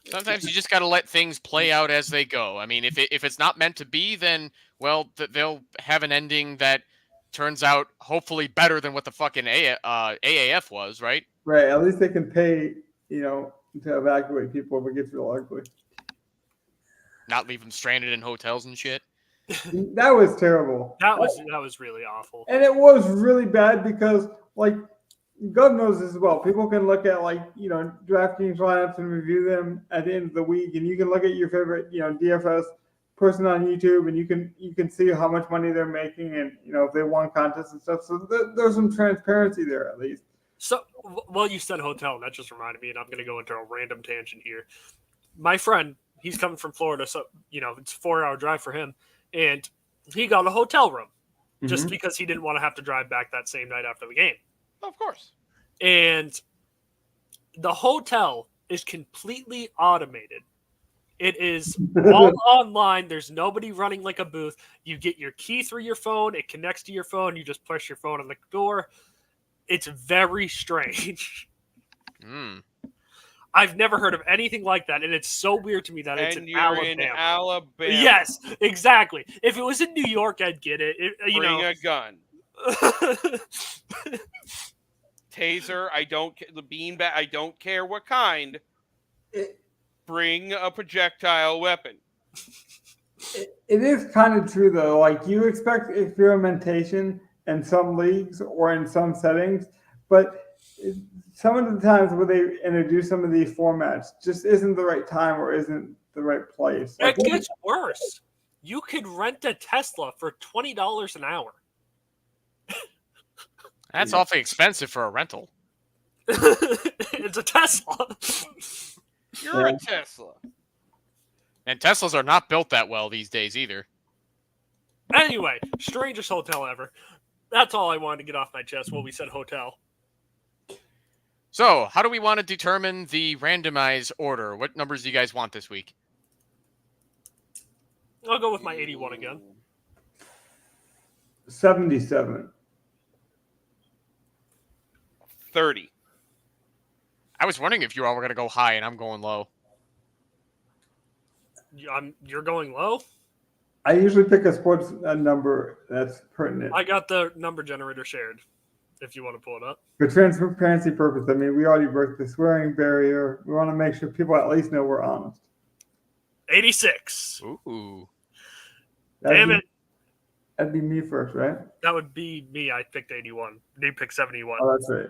Sometimes you just got to let things play out as they go. I mean, if it's not meant to be, then well, they'll have an ending that turns out hopefully better than what the fucking AAF was, right? Right. At least they can pay, to evacuate people if it gets real ugly. Not leave them stranded in hotels and shit. That was terrible. That was really awful. And it was really bad because, like, God knows this as well. People can look at, DraftKings lineups and review them at the end of the week, and you can look at your favorite, DFS person on YouTube, and you can see how much money they're making, and if they won contests and stuff. So there's some transparency there at least. So, well, you said hotel, and that just reminded me, and I'm going to go into a random tangent here. My friend, he's coming from Florida, so it's a 4-hour drive for him. And he got a hotel room just because he didn't want to have to drive back that same night after the game. Of course. And the hotel is completely automated. It is all online. There's nobody running like a booth. You get your key through your phone. It connects to your phone. You just push your phone on the door. It's very strange. I've never heard of anything like that, and it's so weird to me that it's in Alabama. Yes, exactly. If it was in New York, I'd get it. Bring a gun. Taser, the beanbag, I don't care what kind. Bring a projectile weapon. It is kind of true, though. Like, you expect experimentation in some leagues or in some settings, but some of the times where they introduce some of these formats just isn't the right time or isn't the right place. It gets worse. You could rent a Tesla for $20 an hour. That's awfully expensive for a rental. It's a Tesla. You're a Tesla. And Teslas are not built that well these days either. Anyway, strangest hotel ever. That's all I wanted to get off my chest when we said hotel. So, how do we want to determine the randomized order? What numbers do you guys want this week? I'll go with my 81 again. 77. 30. I was wondering if you all were going to go high, and I'm going low. You're going low? I usually pick a sports number that's pertinent. I got the number generator shared, if you want to pull it up. For transparency purpose, I mean, we already broke the swearing barrier. We want to make sure people at least know we're honest. 86. Ooh. Damn it. That'd be me first, right? That would be me. I picked 81. You picked 71. Oh, that's right.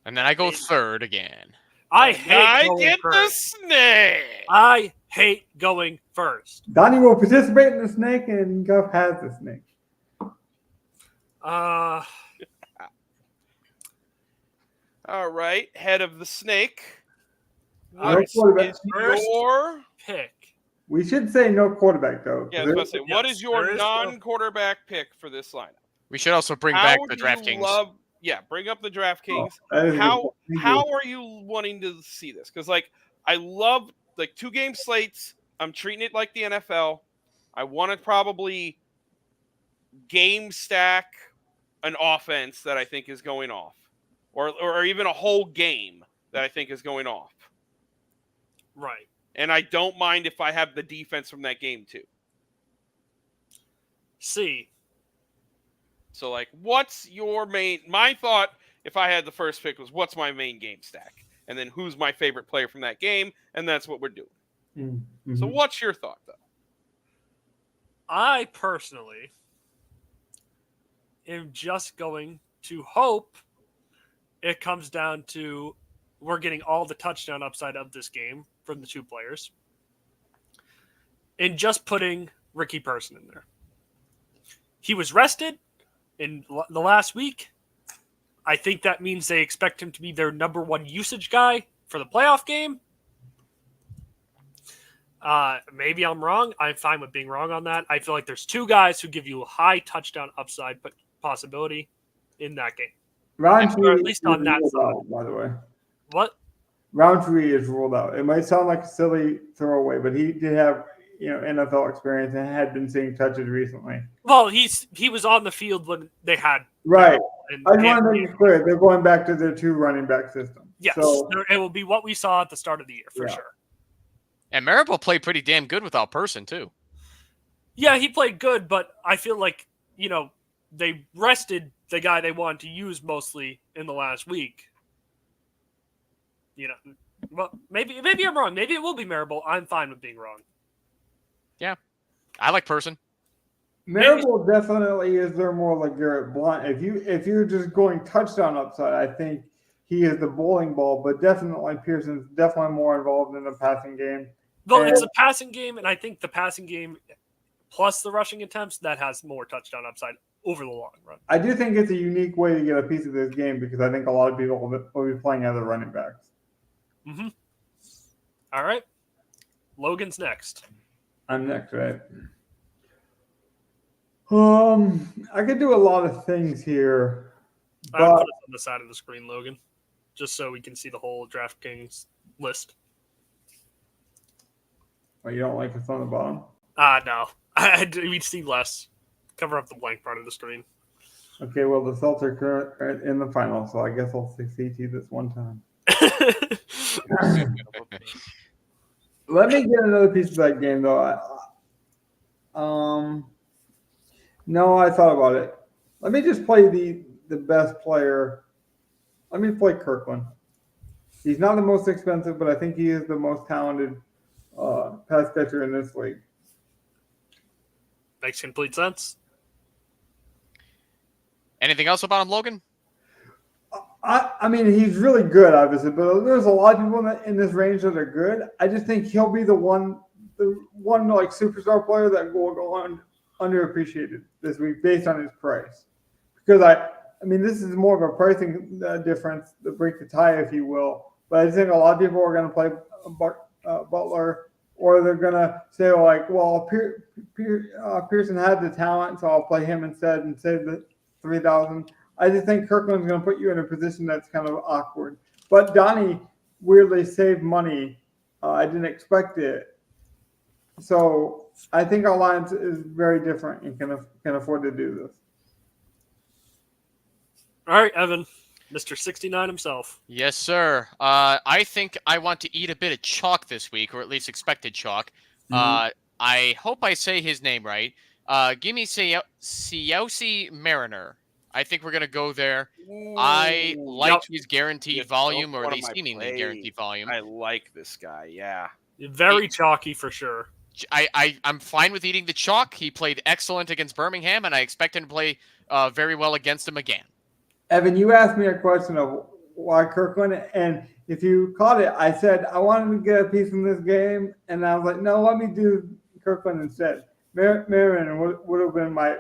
And then I go third again. I hate the snake. I hate going first. Donnie will participate in the snake, and Guff has the snake. All right, head of the snake. What is your pick? We should say no quarterback, though. Yeah, I was about to say, what is your non-quarterback pick for this lineup? We should also bring How back the do you DraftKings. bring up the DraftKings. That is a good How point. Thank how you. are you wanting to see this? Because like I love like 2-game slates. I'm treating it like the NFL. I want to probably game stack an offense that I think is going off, or even a whole game that I think is going off. Right. And I don't mind if I have the defense from that game too. See, So like, what's your main? My thought, if I had the first pick, was what's my main game stack, and then who's my favorite player from that game, and that's what we're doing. Mm-hmm. So what's your thought though? I personally am just going to hope it comes down to we're getting all the touchdown upside of this game from the 2 players, and just putting Ricky Person in there. He was rested in the last week. I think that means they expect him to be their number 1 usage guy for the playoff game. Maybe I'm wrong. I'm fine with being wrong on that. I feel like there's 2 guys who give you a high touchdown upside possibility in that game. Roundtree Or at least on is that ruled side. out, by the way. What? Roundtree is ruled out. It might sound like a silly throwaway, but he did have NFL experience and had been seeing touches recently. Well, he was on the field when they had Right. and I just want to make it clear they're going back to their 2 running back system. yes, So, it will be what we saw at the start of the year for Yeah. sure. And Maribel played pretty damn good without Person too. Yeah, he played good, but I feel like they rested the guy they wanted to use mostly in the last week. Well, maybe I'm wrong. Maybe it will be Maribel. I'm fine with being wrong. I like Person. Maribel definitely is there more like Garrett Blunt. If you're just going touchdown upside, I think he is the bowling ball, but definitely Pearson's definitely more involved in the passing game. Well, it's And- a passing game, and I think the passing game plus the rushing attempts that has more touchdown upside over the long run. I do think it's a unique way to get a piece of this game because I think a lot of people will be playing other running backs. Mm-hmm. All right, Logan's next. I'm next, right? I could do a lot of things here, I would but put it on the side of the screen, Logan, just so we can see the whole DraftKings list. you don't like it's on the bottom. No, we'd see less. Cover up the blank part of the screen. Okay, well the Celtics are in the final, so I guess I'll succeed to you this one time. Let me get another piece of that game, though. No, I thought about it. Let me just play the best player. Let me play Kirkland. He's not the most expensive, but I think he is the most talented pass catcher in this league. Makes complete sense. Anything else about him, Logan? I mean, he's really good, obviously, but there's a lot of people in this range that are good. I just think he'll be the one like superstar player that will go on underappreciated this week based on his price. Because I mean, this is more of a pricing difference to break the tie, if you will. But I just think a lot of people are going to play Butler, or they're going to say like, well, Pearson had the talent, so I'll play him instead and save the 3,000. I just think Kirkland's going to put you in a position that's kind of awkward. But Donnie weirdly saved money. I didn't expect it. So I think our line is very different and can afford to do this. All right, Evan, Mr. 69 himself. Yes, sir. I think I want to eat a bit of chalk this week, or at least expected chalk. I hope I say his name right. Give me Siouxsie Mariner. I think we're going to go there. I like his guaranteed volume, or at least seemingly guaranteed volume. I like this guy, yeah. Very chalky for sure. I'm fine with eating the chalk. He played excellent against Birmingham, and I expect him to play very well against him again. Evan, you asked me a question of why Kirkland, and if you caught it, I said I wanted to get a piece from this game, and I was like, no, let me do Kirkland instead. Mariner would have been my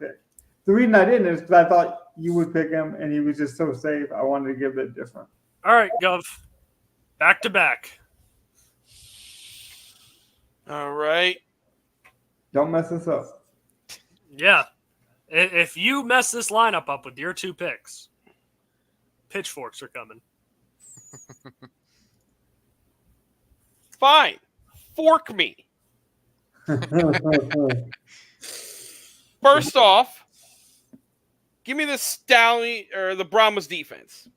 pick. The reason I didn't is because I thought you would pick him, and he was just so safe. I wanted to give it different. All right, Gov. Back to back. All right. Don't mess this up. Yeah. If you mess this lineup up with your 2 picks, pitchforks are coming. Fine. Fork me. First off, give me the Stallion or the Brahmas defense.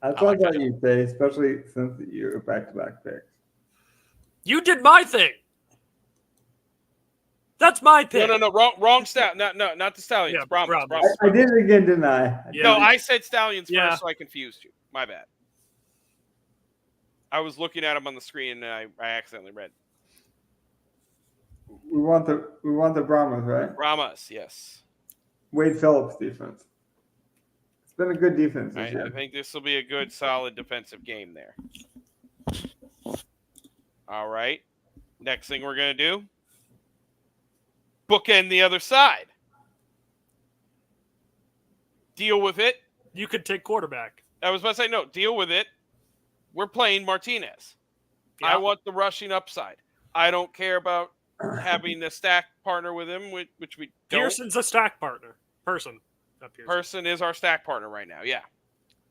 I thought that you'd say, especially since you're back-to-back picks. You did my thing. That's my pick. No. Wrong stat. No, not the Stallions. Yeah, Brahmas. Brahmas. I did it again, didn't I? Yeah. No, I said Stallions Yeah. first, so I confused you. My bad. I was looking at them on the screen, and I accidentally read. We want the Brahmas, right? Brahmas, yes. Wade Phillips defense. It's been a good defense this year. I think this will be a good, solid defensive game there. All right. Next thing we're going to do, bookend the other side. Deal with it. You could take quarterback. I was about to say, no, deal with it. We're playing Martinez. Yeah. I want the rushing upside. I don't care about having a stack partner with him, which we don't. Pearson's a stack partner. Person. Not Pearson. Person is our stack partner right now, yeah.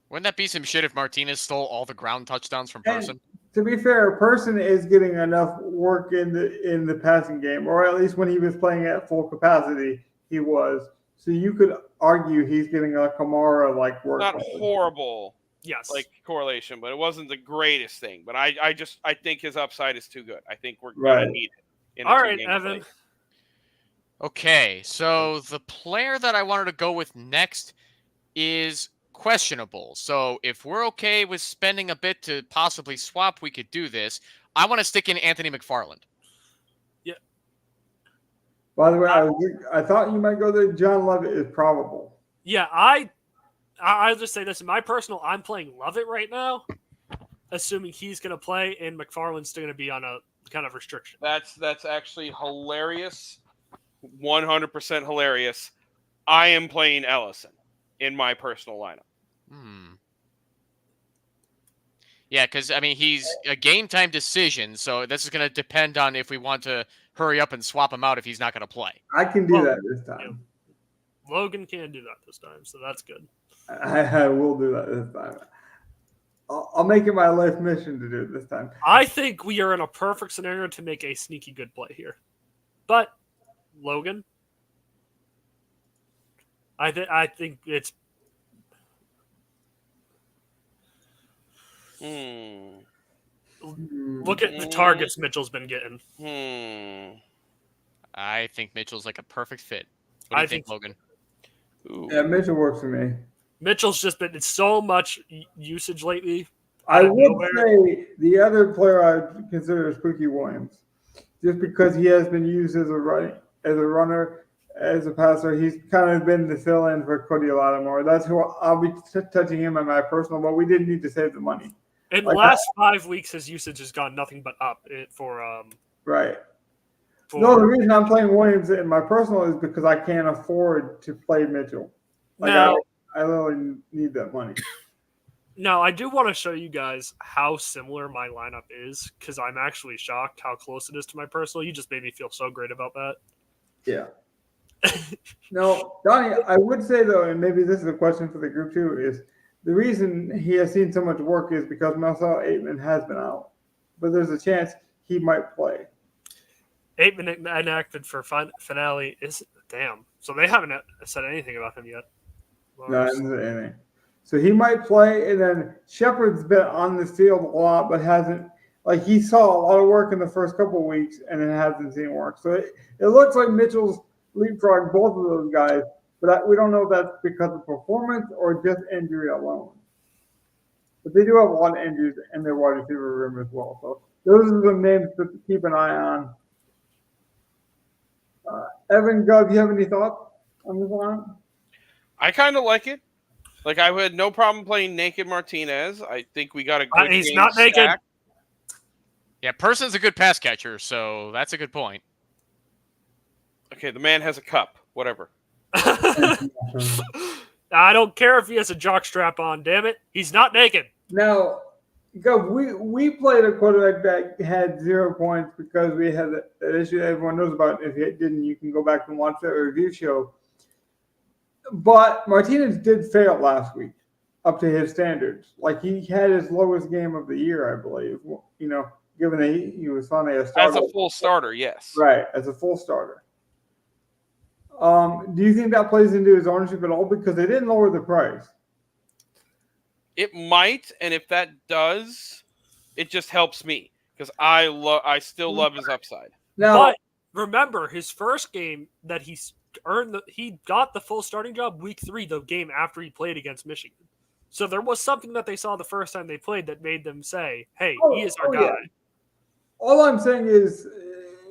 Wouldn't that be some shit if Martinez stole all the ground touchdowns from Person? To be fair, Person is getting enough work in the passing game, or at least when he was playing at full capacity, he was. So you could argue he's getting a Kamara-like work. Not horrible. Yes. Like correlation, but it wasn't the greatest thing. But I think his upside is too good. I think we're Right. gonna need it. All right, Evan. Okay, so the player that I wanted to go with next is questionable. So if we're okay with spending a bit to possibly swap, we could do this. I want to stick in Anthony McFarland. By the way, I thought you might go there. John Lovett is probable. Yeah, I'll just say this. In my personal, I'm playing Lovett right now, assuming he's going to play, and McFarland's still going to be on a kind of restriction. That's actually hilarious. 100% hilarious. I am playing Ellison in my personal lineup. Yeah, because, I mean, he's a game-time decision, so this is going to depend on if we want to hurry up and swap him out if he's not going to play. I can do that this time. Logan can do that this time, so that's good. I will do that this time. I'll make it my life mission to do it this time. I think we are in a perfect scenario to make a sneaky good play here. But, Logan, I think it's... Look at the targets Mitchell's been getting. I think Mitchell's like a perfect fit. What do you think, Logan? Ooh. Yeah, Mitchell works for me. Mitchell's just been so much usage lately. I would say the other player I consider is Pookie Williams, just because he has been used as a runner, as a passer. He's kind of been the fill-in for Cody Lattimore. That's who I'll be touching him in my personal, but we didn't need to save the money. In the last 5 weeks, his usage has gone nothing but up. Right. No, the reason I'm playing Williams in my personal is because I can't afford to play Mitchell. I literally need that money. Now, I do want to show you guys how similar my lineup is, because I'm actually shocked how close it is to my personal. You just made me feel so great about that. Yeah. No, Donnie, I would say, though, and maybe this is a question for the group too, is the reason he has seen so much work is because Marcel Aitman has been out. But there's a chance he might play. Aitman inactive for finale is damn. So they haven't said anything about him yet. No, I didn't say anything. So he might play, and then Shepard's been on the field a lot, but hasn't. Like, he saw a lot of work in the first couple of weeks, and then hasn't seen work. So it looks like Mitchell's leapfrog both of those guys, but we don't know if that's because of performance or just injury alone. But they do have a lot of injuries in their wide receiver room as well. So those are the names to keep an eye on. Evan, Gov, you have any thoughts on this one? I kind of like it. Like, I had no problem playing naked Martinez. I think we got a good He's game not naked. stack. Yeah, Person's a good pass catcher, so that's a good point. Okay, the man has a cup. Whatever. I don't care if he has a jock strap on, damn it. He's not naked. Now, Gov, we played a quarterback that had 0 points because we had that issue that everyone knows about. If you didn't, you can go back and watch that review show. But Martinez did fail last week up to his standards. Like he had his lowest game of the year, I believe. Given that he was finally a starter. As a full starter, yes. Right, as a full starter. Do you think that plays into his ownership at all? Because they didn't lower the price. It might, and if that does, it just helps me because I still love his upside. Now, But remember, his first game that he got the full starting job week 3, the game after he played against Michigan. So there was something that they saw the first time they played that made them say, "Hey, he is our guy." Yeah. All I'm saying is,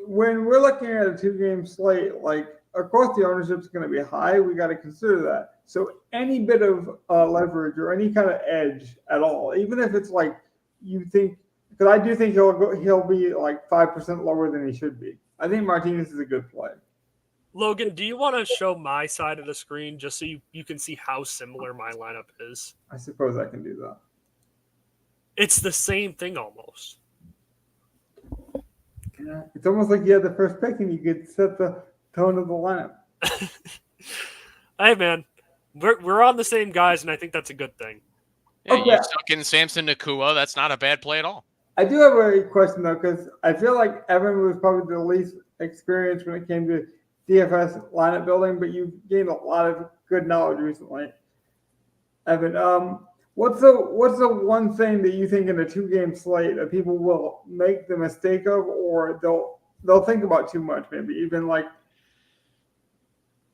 when we're looking at a 2-game slate, like of course the ownership is going to be high. We got to consider that. So any bit of leverage or any kind of edge at all, even if it's like you think, because I do think he'll be like 5% lower than he should be. I think Martinez is a good play. Logan, do you want to show my side of the screen just so you can see how similar my lineup is? I suppose I can do that. It's the same thing almost. Yeah, it's almost like you had the first pick and you could set the tone of the lineup. Hey, man, we're on the same guys, and I think that's a good thing. Yeah, Okay. you stuck in Samson Nakua. That's not a bad play at all. I do have a question though, because I feel like Evan was probably the least experienced when it came to DFS lineup building, but you've gained a lot of good knowledge recently. Evan, what's the one thing that you think in a 2-game slate that people will make the mistake of, or they'll think about too much, maybe even like?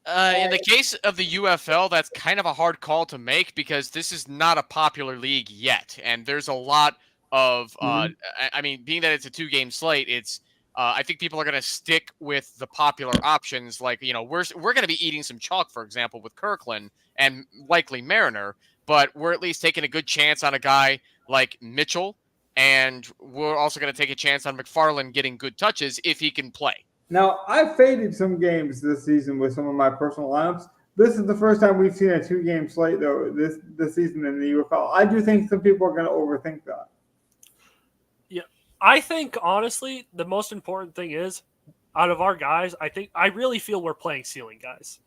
In the case of the UFL, that's kind of a hard call to make because this is not a popular league yet, and there's a lot of. I mean, being that it's a 2-game slate, it's. I think people are going to stick with the popular options. Like, we're going to be eating some chalk, for example, with Kirkland and likely Mariner, but we're at least taking a good chance on a guy like Mitchell, and we're also going to take a chance on McFarland getting good touches if he can play. Now, I've faded some games this season with some of my personal lineups. This is the first time we've seen a 2-game slate, though, this season in the UFL. I do think some people are going to overthink that. I think, honestly, the most important thing is, out of our guys, I really feel we're playing ceiling guys.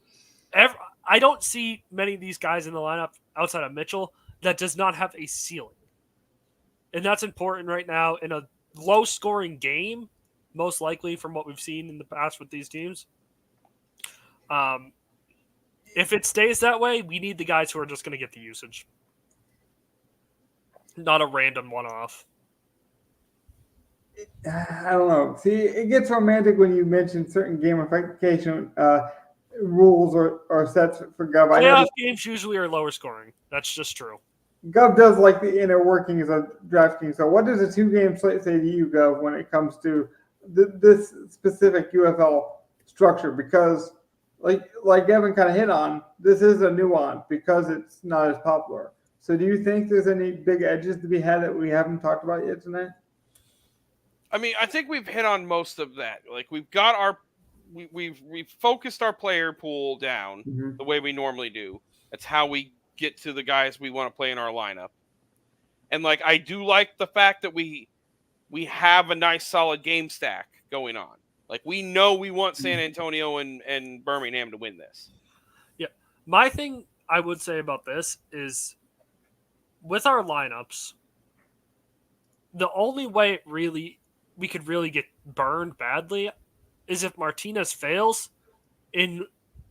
I don't see many of these guys in the lineup outside of Mitchell that does not have a ceiling. And that's important right now in a low-scoring game, most likely from what we've seen in the past with these teams. If it stays that way, we need the guys who are just going to get the usage. Not a random one-off. I don't know. See, it gets romantic when you mention certain gamification rules or sets for Gov. Playoff games usually are lower scoring. That's just true. Gov does like the inner workings of DraftKings. So what does a 2-game slate say to you, Gov, when it comes to this specific UFL structure? Because like Evan kind of hit on, this is a nuance because it's not as popular. So do you think there's any big edges to be had that we haven't talked about yet tonight? I mean, I think we've hit on most of that. Like we've got we've focused our player pool down the way we normally do. That's how we get to the guys we want to play in our lineup. And like I do like the fact that we have a nice solid game stack going on. Like we know we want San Antonio and Birmingham to win this. Yeah. My thing I would say about this is with our lineups, the only way we could really get burned badly is if Martinez fails in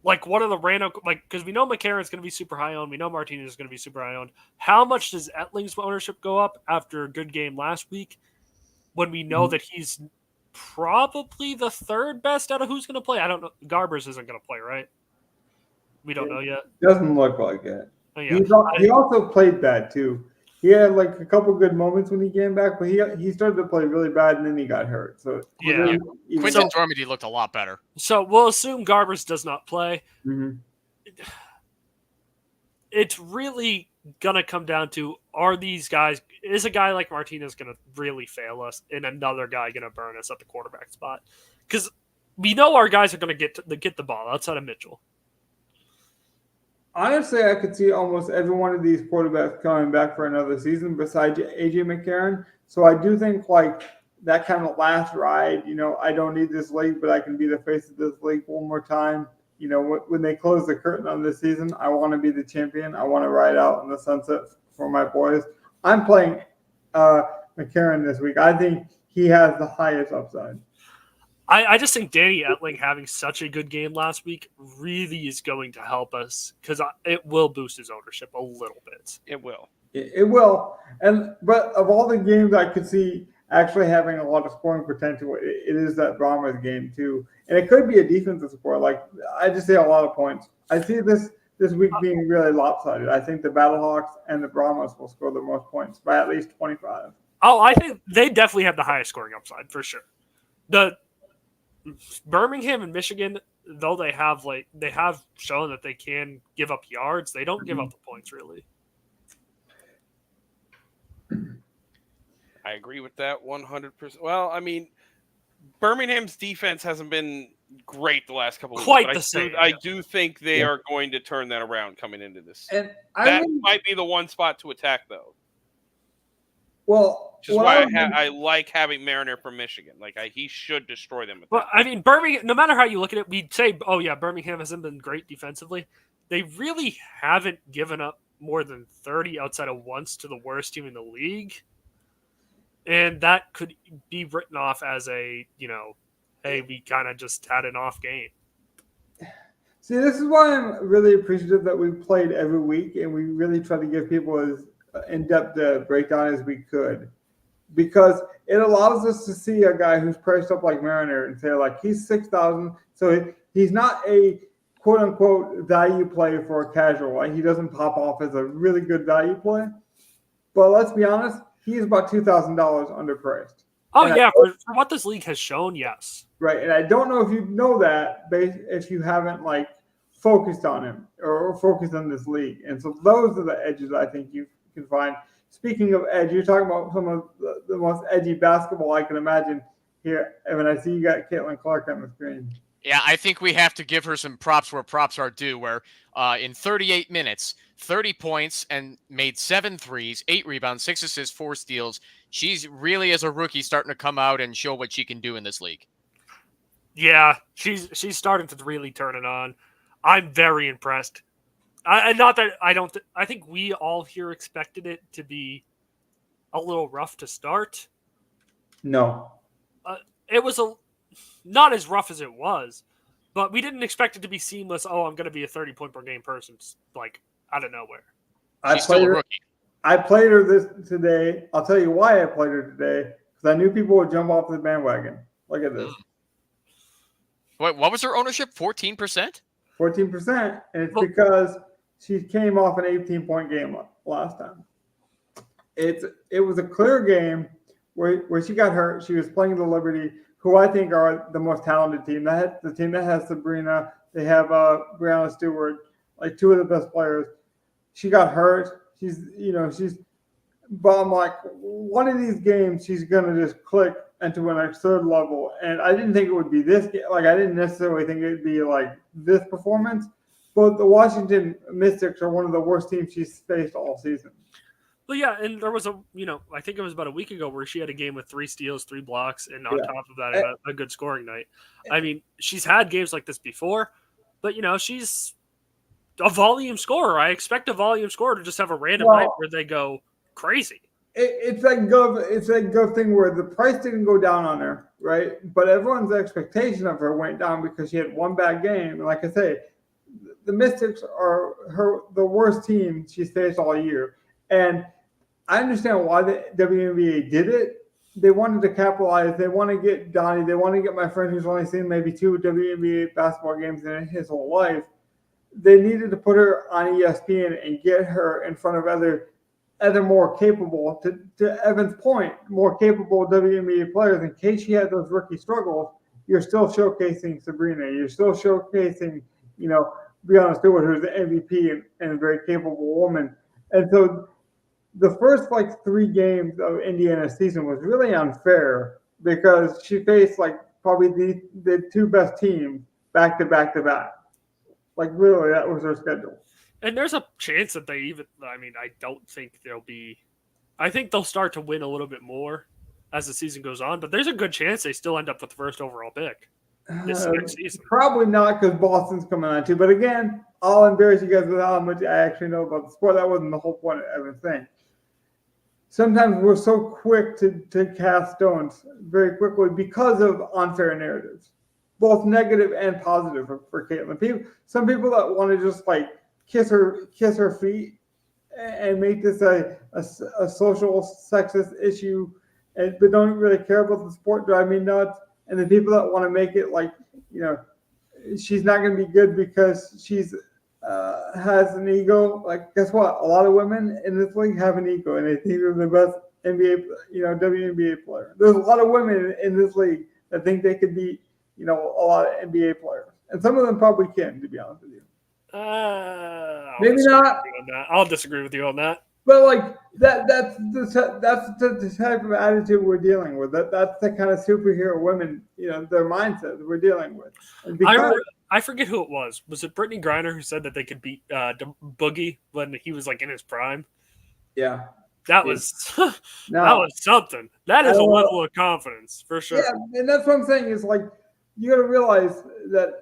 like one of the random, like, because we know McCarron's going to be super high owned. We know Martinez is going to be super high owned. How much does Ettling's ownership go up after a good game last week when we know that he's probably the 3rd best out of who's going to play? I don't know. Garbers isn't going to play, right? We don't know yet. Doesn't look like it. Oh, yeah. He also played bad too. He had like a couple good moments when he came back, but he started to play really bad and then he got hurt. So yeah, Quinton Dormady looked a lot better. So we'll assume Garbers does not play. Mm-hmm. It's really gonna come down to is a guy like Martinez gonna really fail us and another guy gonna burn us at the quarterback spot? Because we know our guys are gonna get the ball outside of Mitchell. Honestly, I could see almost every one of these quarterbacks coming back for another season besides AJ McCarron. So I do think like that kind of last ride, I don't need this league, but I can be the face of this league one more time. when they close the curtain on this season, I want to be the champion. I want to ride out in the sunset for my boys. I'm playing McCarron this week. I think he has the highest upside. I just think Danny Etling having such a good game last week really is going to help us because it will boost his ownership a little bit. It will. It will. But of all the games I could see actually having a lot of scoring potential, it is that Brahmas game too. And it could be a defensive score. Like I just see a lot of points. I see this week being really lopsided. I think the Battlehawks and the Brahmas will score the most points by at least 25. Oh, I think they definitely have the highest scoring upside for sure. The Birmingham and Michigan, though they have shown that they can give up yards, they don't give up the points really. I agree with that 100%. Well, I mean, Birmingham's defense hasn't been great the last couple of weeks. Quite the same. I do think they are going to turn that around coming into this. And that might be the one spot to attack, though. Well, which is why I like having Mariner from Michigan. Like he should destroy them. Well, I mean, Birmingham. No matter how you look at it, we'd say, "Oh yeah, Birmingham hasn't been great defensively." They really haven't given up more than 30 outside of once to the worst team in the league, and that could be written off as a hey, we kind of just had an off game. See, this is why I'm really appreciative that we played every week, and we really try to give people as in-depth breakdown as we could, because it allows us to see a guy who's priced up like Mariner and say like he's 6,000, so he's not a quote-unquote value play for a casual. Like he doesn't pop off as a really good value play, but let's be honest, he's about $2,000 underpriced. Oh yeah, for what this league has shown, yes. Right, and I don't know if you know that if you haven't like focused on him or focused on this league, and so those are the edges I think you can find. Speaking of edge, you're talking about some of the most edgy basketball I can imagine here. Evan, I see you got Caitlin Clark on the screen. Yeah, I think we have to give her some props where props are due, where in 38 minutes, 30 points and made 7 threes, 8 rebounds, 6 assists, 4 steals. She's really, as a rookie, starting to come out and show what she can do in this league. Yeah, she's starting to really turn it on. I'm very impressed. I think we all here expected it to be a little rough to start. No. It was not as rough as it was, but we didn't expect it to be seamless. Oh, I'm going to be a 30-point per game person, like out of nowhere. She's still a rookie. I played her today. I'll tell you why I played her today, because I knew people would jump off the bandwagon. Look at this. What was her ownership? 14%? 14%, and it's because she came off an 18-point game last time. It was a clear game where she got hurt. She was playing the Liberty, who I think are the most talented team. The team that has Sabrina, they have Brianna Stewart, like 2 of the best players. She got hurt. But I'm like, one of these games she's gonna just click into an absurd level, and I didn't think it would be this. Like I didn't necessarily think it'd be like this performance. But the Washington Mystics are one of the worst teams she's faced all season. Well, yeah, and there was I think it was about a week ago where she had a game with 3 steals, 3 blocks, and on top of that, a good scoring night. I mean, she's had games like this before, but she's a volume scorer. I expect a volume scorer to just have a random night where they go crazy. It's that Gov thing where the price didn't go down on her, right? But everyone's expectation of her went down because she had one bad game. And like I say, the Mystics are the worst team she's faced all year. And I understand why the WNBA did it. They wanted to capitalize. They want to get Donnie. They want to get my friend who's only seen maybe 2 WNBA basketball games in his whole life. They needed to put her on ESPN and get her in front of other more capable, to Evan's point, more capable WNBA players. In case she had those rookie struggles, you're still showcasing Sabrina. You're still showcasing, Brianna Stewart, who's the MVP and a very capable woman. And so the first 3 games of Indiana's season was really unfair because she faced probably the 2 best teams back to back to back. Really, that was her schedule. And there's a chance that I don't think I think they'll start to win a little bit more as the season goes on, but there's a good chance they still end up with the first overall pick. this next season. Probably not, because Boston's coming on too. But again, I'll embarrass you guys with how much I actually know about the sport. That wasn't the whole point of everything. Sometimes we're so quick to cast stones very quickly because of unfair narratives, both negative and positive for Caitlyn. Some people that want to just like kiss her feet and make this a social sexist issue, but don't really care about the sport drive me nuts. And the people that want to make it like, she's not going to be good because she's has an ego. Like, guess what? A lot of women in this league have an ego, and they think they're the best NBA, WNBA player. There's a lot of women in this league that think they could be, a lot of NBA players, and some of them probably can, to be honest with you. Maybe not. I'll disagree with you on that. But like that's the type of attitude we're dealing with. That's the kind of superhero women, their mindset that we're dealing with. I forget who it was. Was it Brittany Griner who said that they could beat Boogie when he was like in his prime? Yeah, that was that was something. That is a level of confidence for sure. Yeah, and that's what I'm saying. Is like you got to realize that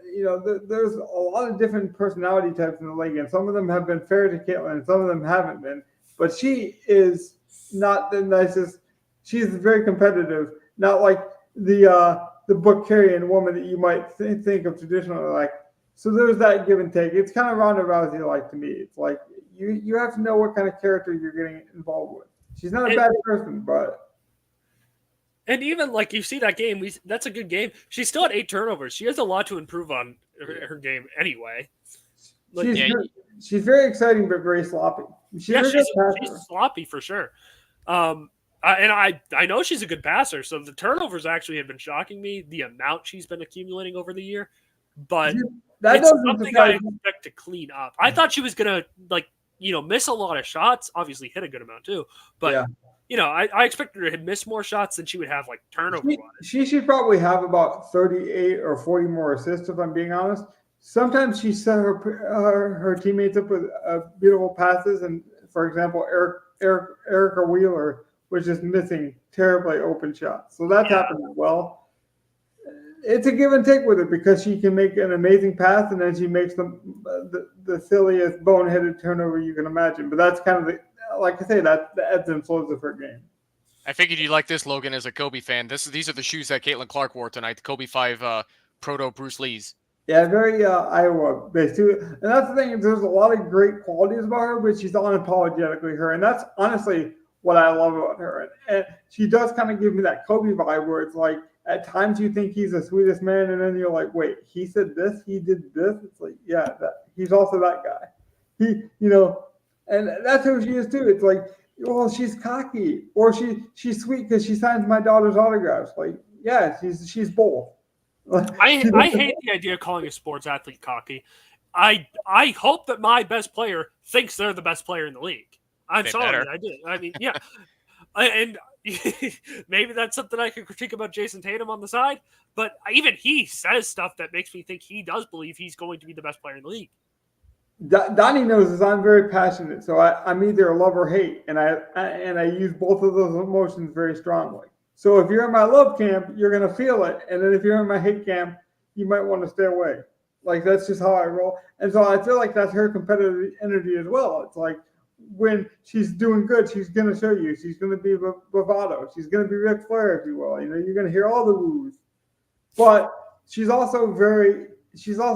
there's a lot of different personality types in the league, and some of them have been fair to Caitlyn, and some of them haven't been. But she is not the nicest. She's very competitive, not like the book carrying woman that you might think of traditionally. Like, so there's that give and take. It's kind of Ronda Rousey like to me. It's like you have to know what kind of character you're getting involved with. She's not a bad person, but. And even like you see that game, that's a good game. She still had 8 turnovers. She has a lot to improve on her game anyway. Like, she's very exciting, but very sloppy. She's sloppy for sure. And I know she's a good passer, so the turnovers actually have been shocking me, the amount she's been accumulating over the year. But it's something I expect to clean up. I thought she was going to, miss a lot of shots, obviously hit a good amount too. But, I expected her to miss more shots than she would have, turnovers. She should probably have about 38 or 40 more assists, if I'm being honest. Sometimes she set her teammates up with beautiful passes, and for example, Erica Wheeler was just missing terribly open shots. So that's happened as well. It's a give and take with her because she can make an amazing pass, and then she makes the silliest boneheaded turnover you can imagine. But that's kind of like I say, that's the ebbs and flows of her game. I figured you'd like this, Logan, as a Kobe fan. These are the shoes that Caitlin Clark wore tonight. The Kobe 5 proto Bruce Lee's. Yeah, very Iowa-based too. And that's the thing, there's a lot of great qualities about her, but she's unapologetically her. And that's honestly what I love about her. And she does kind of give me that Kobe vibe where it's like, at times you think he's the sweetest man, and then you're like, wait, he said this, he did this? It's like, yeah, he's also that guy. And that's who she is too. It's like, well, she's cocky, or she's sweet because she signs my daughter's autographs. Like, yeah, she's both. I hate the idea of calling a sports athlete cocky. I hope that my best player thinks they're the best player in the league. I'm sorry, I did. I mean, yeah. And maybe that's something I could critique about Jason Tatum on the side, but even he says stuff that makes me think he does believe he's going to be the best player in the league. Donnie knows I'm very passionate, so I'm either a love or hate, and I use both of those emotions very strongly. So if you're in my love camp, you're going to feel it. And then if you're in my hate camp, you might want to stay away. Like, that's just how I roll. And so I feel like that's her competitive energy as well. It's like when she's doing good, she's going to show you. She's going to be bravado. She's going to be Ric Flair, if you will. You're going to hear all the woos. But she's also very restricted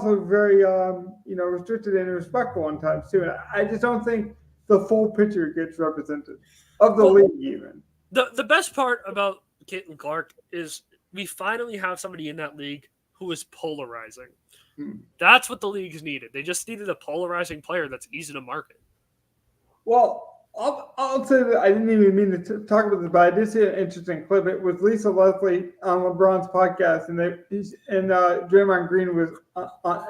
and respectful in times too. And I just don't think the full picture gets represented of the league even. The best part about Caitlin Clark is we finally have somebody in that league who is polarizing. That's what the league's needed. They just needed a polarizing player that's easy to market. Well, I'll say that I didn't even mean to talk about this, but I did see an interesting clip. It was Lisa Leslie on LeBron's podcast, and Draymond Green was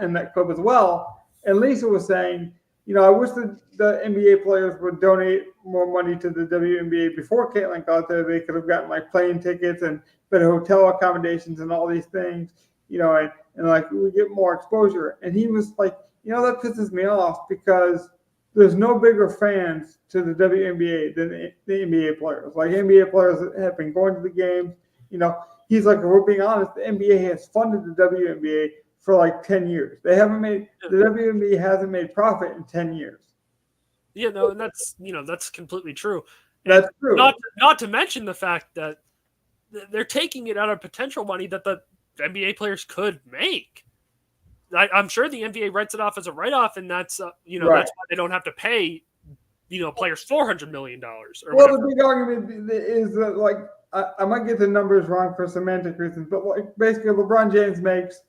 in that clip as well. And Lisa was saying, I wish the NBA players would donate more money to the WNBA before Caitlin got there. They could have gotten plane tickets and better hotel accommodations and all these things, and we get more exposure. And he was like, that pisses me off because there's no bigger fans to the WNBA than the NBA players. Like, NBA players have been going to the games. he's like, if we're being honest, the NBA has funded the WNBA for like 10 years. The WNBA hasn't made profit in 10 years. Yeah, no, and that's completely true. That's true. Not to mention the fact that they're taking it out of potential money that the NBA players could make. I'm sure the NBA writes it off as a write-off, and that's that's why they don't have to pay players $400 million. Well, the big argument is that, like, I might get the numbers wrong for semantic reasons, but like basically LeBron James makes,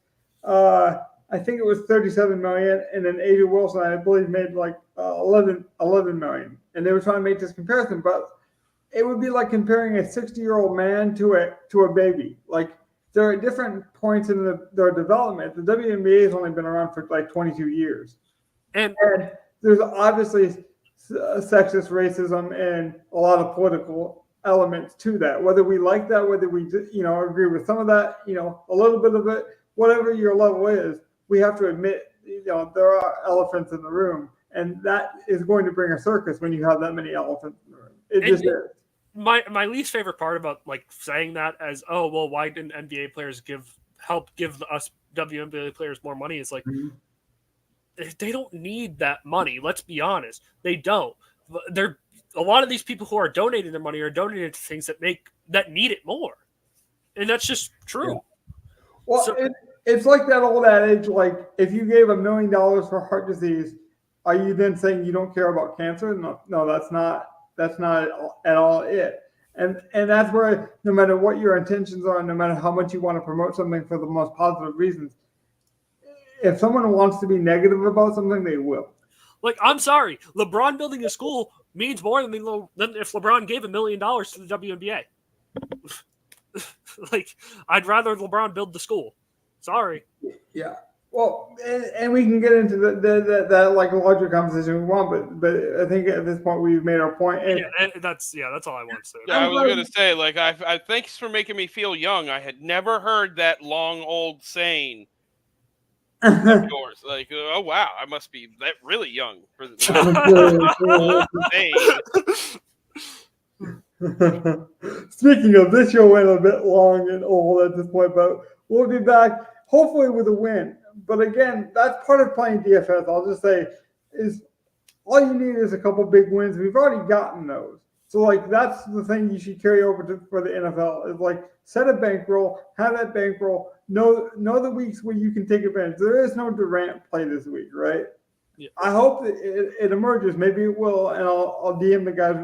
I think it was 37 million, and then A'ja Wilson, I believe, made like 11 million, and they were trying to make this comparison, but it would be like comparing a 60-year-old man to a baby. Like, there are different points in their development. The WNBA has only been around for like 22 years, and there's obviously sexist racism and a lot of political elements to that. Whether we like that, whether we agree with some of that, a little bit of it, whatever your level is, we have to admit there are elephants in the room, and that is going to bring a circus when you have that many elephants in the room. It just is. My least favorite part about like saying that as, oh well, why didn't NBA players help give us WNBA players more money is like, they don't need that money. Let's be honest, they don't. A lot of these people who are donating their money are donating to things that need it more, and that's just true. Yeah. Well, it's like that old adage, like, if you gave $1 million for heart disease, are you then saying you don't care about cancer? No, that's not at all it. And that's where, no matter what your intentions are, no matter how much you want to promote something for the most positive reasons, if someone wants to be negative about something, they will. Like, I'm sorry, LeBron building a school means more than if LeBron gave $1 million to the WNBA. Like, I'd rather LeBron build the school. Sorry. Yeah. Well, and we can get into that like larger conversation we want, but I think at this point we've made our point. And that's all I want to say. Yeah, I was gonna say, like, I thanks for making me feel young. I had never heard that long old saying of yours. Like, oh wow, I must be that really young for Speaking of, this show went a bit long and old at this point, but we'll be back hopefully with a win. But again, that's part of playing DFS. I'll just say, is all you need is a couple big wins. We've already gotten those. So, like, that's the thing you should carry over for the NFL is, like, set a bankroll, have that bankroll, know the weeks where you can take advantage. There is no Durant play this week, right? Yeah. I hope that it emerges. Maybe it will, and I'll DM the guys,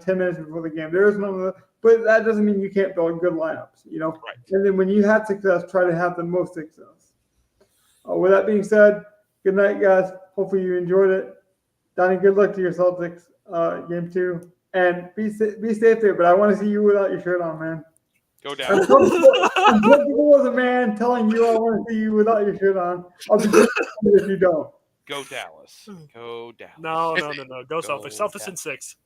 10 minutes before the game. There is none of but that doesn't mean you can't build good lineups, Right. And then when you have success, try to have the most success. With that being said, good night, guys. Hopefully you enjoyed it. Donnie, good luck to your Celtics game 2. And be safe there, but I want to see you without your shirt on, man. Go down. I'm comfortable as a man telling you I want to see you without your shirt on. I'll be good if you don't. Go Dallas. Go Dallas. No. Go Celtics. Celtics in 6.